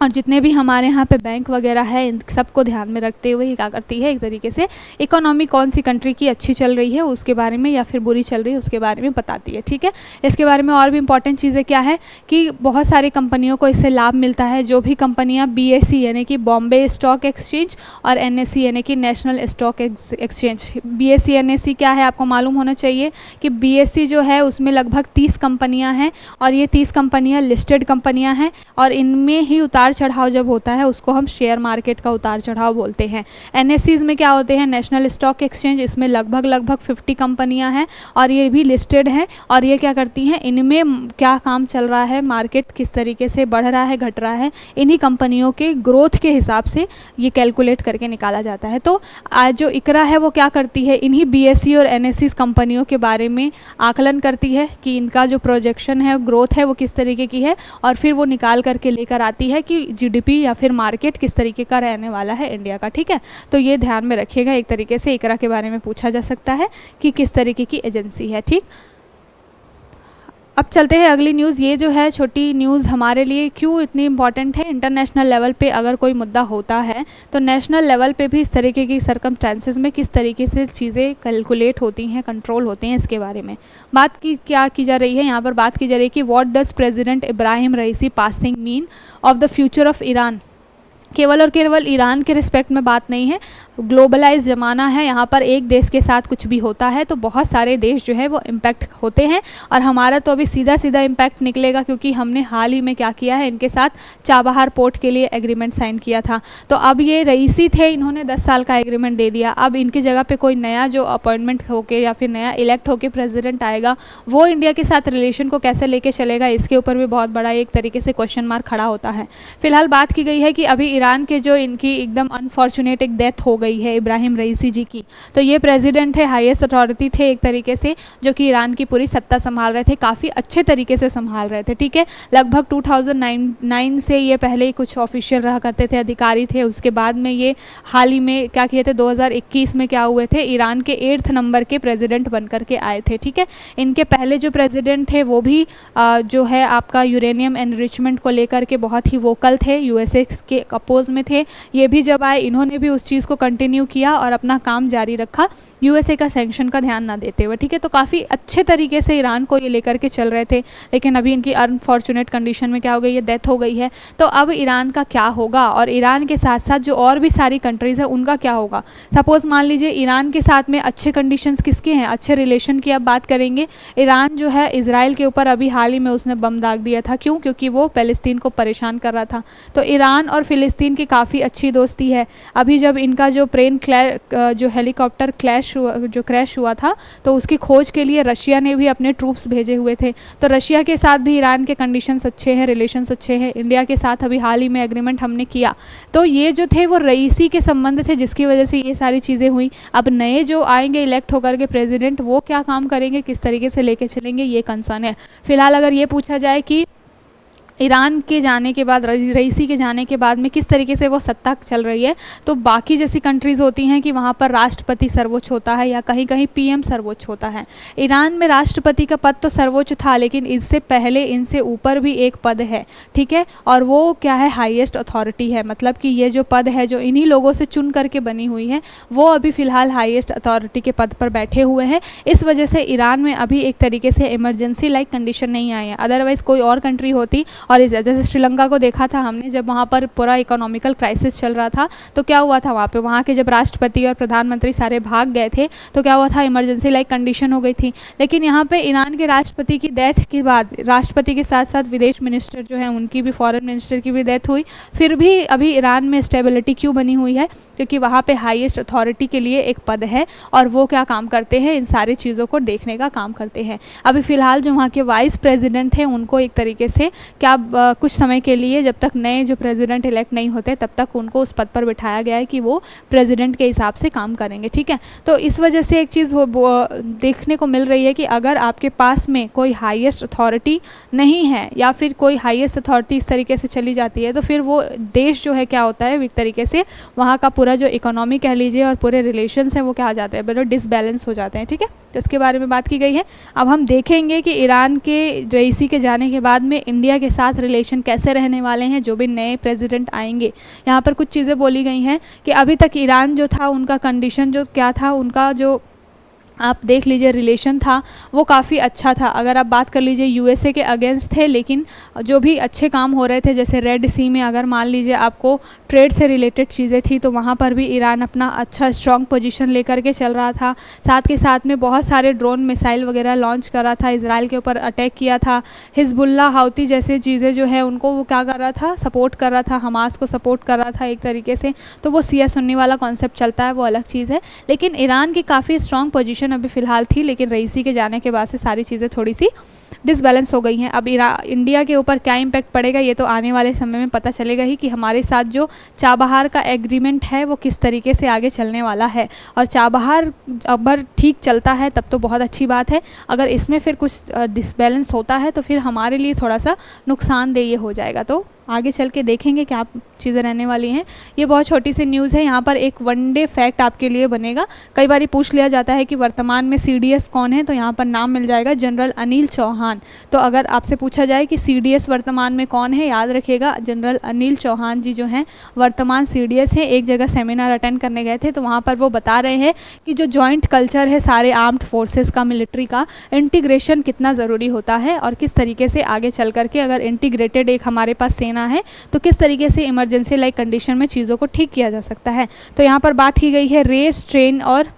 और जितने भी हमारे यहाँ पे बैंक वगैरह है इन सबको ध्यान में रखते हुए ये क्या करती है, एक तरीके से इकोनॉमी कौन सी कंट्री की अच्छी चल रही है उसके बारे में या फिर बुरी चल रही है उसके बारे में बताती है। ठीक है, इसके बारे में और भी इंपॉर्टेंट चीज़ें क्या है कि बहुत सारी कंपनियों को इससे लाभ मिलता है। जो भी कंपनियाँ BSE यानी कि बॉम्बे स्टॉक एक्सचेंज और NSE यानी कि national stock exchange, BSE NSE क्या है आपको मालूम होना चाहिए कि BSE जो है उसमें लगभग 30 कंपनियाँ हैं, और ये 30 कंपनियाँ लिस्टेड कंपनियाँ हैं, और इनमें ही उतार चढ़ाव जब होता है उसको हम शेयर मार्केट का उतार चढ़ाव बोलते हैं। NSEs में क्या होते हैं, नेशनल स्टॉक एक्सचेंज, इसमें लगभग 50 कंपनियां हैं और ये भी लिस्टेड हैं, और ये क्या करती हैं, इनमें क्या काम चल रहा है, मार्केट किस तरीके से बढ़ रहा है घट रहा है, इन्हीं कंपनियों के ग्रोथ के हिसाब से ये कैलकुलेट करके निकाला जाता है। तो आज जो इकरा है वो क्या करती है, इन्हीं BSE और NSEs कंपनियों के बारे में आकलन करती है कि इनका जो प्रोजेक्शन है ग्रोथ है वो किस तरीके की है, और फिर वो निकाल करके लेकर आती है कि जीडीपी या फिर मार्केट किस तरीके का रहने वाला है इंडिया का। ठीक है, तो ये ध्यान में रखिएगा। एक तरीके से इकरा के बारे में पूछा जा सकता है कि किस तरीके की एजेंसी है। ठीक, अब चलते हैं अगली न्यूज़। ये जो है छोटी न्यूज़ हमारे लिए क्यों इतनी इम्पॉर्टेंट है, इंटरनेशनल लेवल पे अगर कोई मुद्दा होता है तो नेशनल लेवल पे भी इस तरीके की सर्कमस्टेंसेस में किस तरीके से चीज़ें कैलकुलेट होती हैं, कंट्रोल होते हैं, इसके बारे में बात की जा रही है। यहाँ पर बात की जा रही है कि what does president Ibrahim Raisi passing mean of the future of Iran. केवल और केवल ईरान के रिस्पेक्ट में बात नहीं है, ग्लोबलाइज ज़माना है, यहाँ पर एक देश के साथ कुछ भी होता है तो बहुत सारे देश जो है वो इम्पैक्ट होते हैं। और हमारा तो अभी सीधा सीधा इम्पैक्ट निकलेगा क्योंकि हमने हाल ही में क्या किया है, इनके साथ चाबहार पोर्ट के लिए एग्रीमेंट साइन किया था। तो अब ये रईसी थे, इन्होंने 10 साल का एग्रीमेंट दे दिया। अब इनकी जगह पे कोई नया जो अपॉइंटमेंट होके या फिर नया इलेक्ट होके प्रेसिडेंट आएगा, वो इंडिया के साथ रिलेशन को कैसे लेके चलेगा, इसके ऊपर भी बहुत बड़ा एक तरीके से क्वेश्चन मार्क खड़ा होता है। फिलहाल बात की गई है कि अभी ईरान के जो इनकी एकदम अनफॉर्चुनेट एक डेथ हो गई है इब्राहिम रईसी जी की, तो ये प्रेसिडेंट थे, हाईएस्ट अथॉरिटी थे एक तरीके से, जो कि ईरान की पूरी सत्ता संभाल रहे थे, काफ़ी अच्छे तरीके से संभाल रहे थे। ठीक है, लगभग 2009 से ये पहले कुछ ऑफिशियल रहा करते थे, अधिकारी थे। उसके बाद में ये हाल ही में क्या किए थे, 2021 में क्या हुए थे, ईरान के 8th नंबर के प्रेसिडेंट बन करके आए थे। ठीक है, इनके पहले जो प्रेसिडेंट थे वो भी जो है आपका यूरेनियम एनरिचमेंट को लेकर के बहुत ही वोकल थे, यूएसए के अपोज में थे। ये भी जब आए, इन्होंने भी उस चीज़ को कंटिन्यू किया और अपना काम जारी रखा, यूएसए का सैंक्शन का ध्यान ना देते हुए। ठीक है, तो काफ़ी अच्छे तरीके से ईरान को ये लेकर के चल रहे थे। लेकिन अभी इनकी अनफॉर्चुनेट कंडीशन में क्या हो गई है, डेथ हो गई है। तो अब ईरान का क्या होगा, और ईरान के साथ साथ जो और भी सारी कंट्रीज़ है उनका क्या होगा। सपोज़ मान लीजिए ईरान के साथ में अच्छे कंडीशंस किसके हैं, अच्छे रिलेशन की अब बात करेंगे। ईरान जो है इजराइल के ऊपर अभी हाल ही में उसने बम दाग दिया था, क्यों, क्योंकि वो फ़लस्तीन को परेशान कर रहा था। तो ईरान और फ़लस्तीन की काफ़ी अच्छी दोस्ती है। अभी जब इनका जो जो हेलीकॉप्टर क्रैश हुआ था, तो उसकी खोज के लिए रशिया ने भी अपने ट्रूप्स भेजे हुए थे। तो रशिया के साथ भी ईरान के कंडीशंस अच्छे हैं, रिलेशंस अच्छे हैं। इंडिया के साथ अभी हाल ही में एग्रीमेंट हमने किया। तो ये जो थे वो रईसी के संबंध थे, जिसकी वजह से ये सारी चीज़ें हुई। अब नए जो आएंगे इलेक्ट होकर के प्रेसिडेंट, वो क्या काम करेंगे, किस तरीके से लेके चलेंगे, ये कंसर्न है। फिलहाल अगर ये पूछा जाए कि ईरान के जाने के बाद, रईसी के जाने के बाद में किस तरीके से वो सत्ता चल रही है, तो बाकी जैसी कंट्रीज़ होती हैं कि वहाँ पर राष्ट्रपति सर्वोच्च होता है या कहीं कहीं पीएम सर्वोच्च होता है। ईरान में राष्ट्रपति का पद तो सर्वोच्च था, लेकिन इससे पहले इनसे ऊपर भी एक पद है। ठीक है, और वो क्या है, हाईएस्ट अथॉरिटी है। मतलब कि ये जो पद है, जो इन्हीं लोगों से चुन करके बनी हुई है, वो अभी फ़िलहाल हाईएस्ट अथॉरिटी के पद पर बैठे हुए हैं। इस वजह से ईरान में अभी एक तरीके से इमरजेंसी लाइक कंडीशन नहीं आई है। अदरवाइज़ कोई और कंट्री होती, और इस जैसे श्रीलंका को देखा था हमने, जब वहाँ पर पूरा इकोनॉमिकल क्राइसिस चल रहा था, तो क्या हुआ था वहाँ के जब राष्ट्रपति और प्रधानमंत्री सारे भाग गए थे, तो क्या हुआ था, इमरजेंसी लाइक कंडीशन हो गई थी। लेकिन यहाँ पे ईरान के राष्ट्रपति की डेथ के बाद, राष्ट्रपति के साथ साथ विदेश मिनिस्टर जो है उनकी भी, फॉरेन मिनिस्टर की भी डेथ हुई, फिर भी अभी ईरान में स्टेबिलिटी क्यों बनी हुई है, क्योंकि वहाँ पे हाईएस्ट अथॉरिटी के लिए एक पद है, और वो क्या काम करते हैं, इन सारी चीज़ों को देखने का काम करते हैं। अभी फ़िलहाल जो वहाँ के वाइस प्रेसिडेंट हैं, उनको एक तरीके से क्या कुछ समय के लिए, जब तक नए जो प्रेसिडेंट इलेक्ट नहीं होते, तब तक उनको उस पद पर बिठाया गया है कि वो प्रेसिडेंट के हिसाब से काम करेंगे। ठीक है, तो इस वजह से एक चीज़ वो देखने को मिल रही है कि अगर आपके पास में कोई हाईएस्ट अथॉरिटी नहीं है, या फिर कोई हाईएस्ट अथॉरिटी इस तरीके से चली जाती है, तो फिर वो देश जो है क्या होता है, एक तरीके से वहाँ का पूरा जो इकोनॉमी कह लीजिए और पूरे रिलेशंस हैं वो क्या आ जाते हैं, बड़े डिसबैलेंस हो जाते हैं। ठीक है, तो इसके बारे में बात की गई है। अब हम देखेंगे कि ईरान के रईसी के जाने के बाद में इंडिया के साथ रिलेशन कैसे रहने वाले हैं, जो भी नए प्रेसिडेंट आएंगे। यहाँ पर कुछ चीज़ें बोली गई हैं कि अभी तक ईरान जो था, उनका कंडीशन जो क्या था, उनका जो आप देख लीजिए रिलेशन था वो काफ़ी अच्छा था। अगर आप बात कर लीजिए यूएसए के अगेंस्ट थे, लेकिन जो भी अच्छे काम हो रहे थे, जैसे रेड सी में अगर मान लीजिए आपको ट्रेड से रिलेटेड चीज़ें थी, तो वहाँ पर भी ईरान अपना अच्छा स्ट्रॉन्ग पोजीशन लेकर के चल रहा था। साथ के साथ में बहुत सारे ड्रोन मिसाइल वगैरह लॉन्च कर रहा था, इजराइल के ऊपर अटैक किया था। हिजबुल्ला, हाउती जैसे चीज़ें जो है उनको वो क्या कर रहा था, सपोर्ट कर रहा था, हमास को सपोर्ट कर रहा था एक तरीके से। तो वो सिया सुन्नी वाला कॉन्सेप्ट चलता है, वो अलग चीज़ है। लेकिन ईरान की काफ़ी स्ट्रॉन्ग पोजीशन अभी फ़िलहाल थी, लेकिन रईसी के जाने के बाद से सारी चीज़ें थोड़ी सी डिसबैलेंस हो गई हैं। अब इंडिया के ऊपर क्या इम्पैक्ट पड़ेगा, ये तो आने वाले समय में पता चलेगा ही, कि हमारे साथ जो चाबहार का एग्रीमेंट है वो किस तरीके से आगे चलने वाला है। और चाबहार अगर ठीक चलता है तब तो बहुत अच्छी बात है, अगर इसमें फिर कुछ डिसबैलेंस होता है तो फिर हमारे लिए थोड़ा सा नुकसानदेह हो जाएगा। तो आगे चल के देखेंगे क्या चीज़ें रहने वाली हैं। ये बहुत छोटी सी न्यूज़ है। यहाँ पर एक वनडे फैक्ट आपके लिए बनेगा। कई बार पूछ लिया जाता है कि वर्तमान में CDS कौन है, तो यहाँ पर नाम मिल जाएगा जनरल अनिल चौहान। तो अगर आपसे पूछा जाए कि CDS वर्तमान में कौन है, याद रखिएगा जनरल अनिल चौहान जी जो हैं वर्तमान CDS हैं। एक जगह सेमिनार अटेंड करने गए थे तो वहाँ पर वो बता रहे हैं कि जो जॉइंट कल्चर है सारे आर्म्ड फोर्सेस का, मिलिट्री का, इंटीग्रेशन कितना ज़रूरी होता है और किस तरीके से आगे चल करके अगर इंटीग्रेटेड एक हमारे पास सेना है तो किस तरीके से इमरजेंसी लाइक कंडीशन में चीज़ों को ठीक किया जा सकता है। तो यहाँ पर बात की गई है रेस, ट्रेन और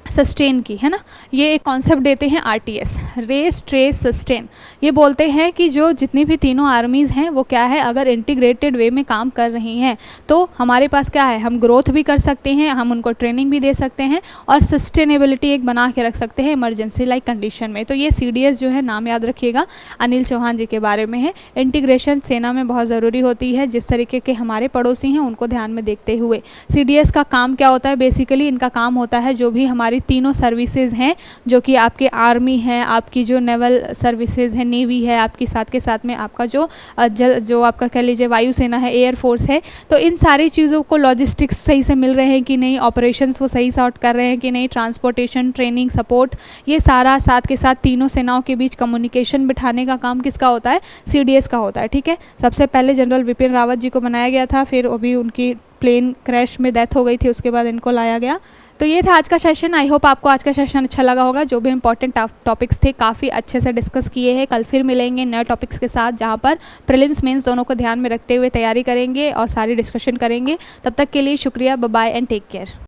सस्टेन की, है ना। ये एक कॉन्सेप्ट देते हैं RTS, रेस, ट्रेस, सस्टेन। ये बोलते हैं कि जो जितनी भी तीनों आर्मीज़ हैं वो क्या है, अगर इंटीग्रेटेड वे में काम कर रही हैं तो हमारे पास क्या है, हम ग्रोथ भी कर सकते हैं, हम उनको ट्रेनिंग भी दे सकते हैं और सस्टेनेबिलिटी एक बना के रख सकते हैं इमरजेंसी लाइक कंडीशन में। तो ये CDS जो है, नाम याद रखिएगा, अनिल चौहान जी के बारे में है। इंटीग्रेशन सेना में बहुत ज़रूरी होती है, जिस तरीके के हमारे पड़ोसी हैं उनको ध्यान में देखते हुए। CDS का काम क्या होता है, बेसिकली इनका काम होता है जो भी हमारी तीनों सर्विसेज हैं, जो कि आपके आर्मी है, आपकी जो नेवल सर्विसेज है, नेवी है आपकी, साथ के साथ में आपका जो आपका कह लीजिए वायुसेना है, एयरफोर्स है। तो इन सारी चीज़ों को लॉजिस्टिक्स सही से मिल रहे हैं कि नहीं, ऑपरेशंस वो सही सॉर्ट कर रहे हैं कि नहीं, ट्रांसपोर्टेशन, ट्रेनिंग, सपोर्ट, ये सारा साथ के साथ तीनों सेनाओं के बीच कम्युनिकेशन बिठाने का काम किसका होता है, CDS का होता है। ठीक है, सबसे पहले जनरल विपिन रावत जी को बनाया गया था, फिर अभी उनकी प्लेन क्रैश में डेथ हो गई थी, उसके बाद इनको लाया गया। तो ये था आज का सेशन। आई होप आपको आज का सेशन अच्छा लगा होगा। जो भी इंपॉर्टेंट टॉपिक्स थे काफ़ी अच्छे से डिस्कस किए हैं। कल फिर मिलेंगे नए टॉपिक्स के साथ, जहाँ पर प्रीलिम्स मेंस दोनों को ध्यान में रखते हुए तैयारी करेंगे और सारी डिस्कशन करेंगे। तब तक के लिए शुक्रिया, bye bye and take care.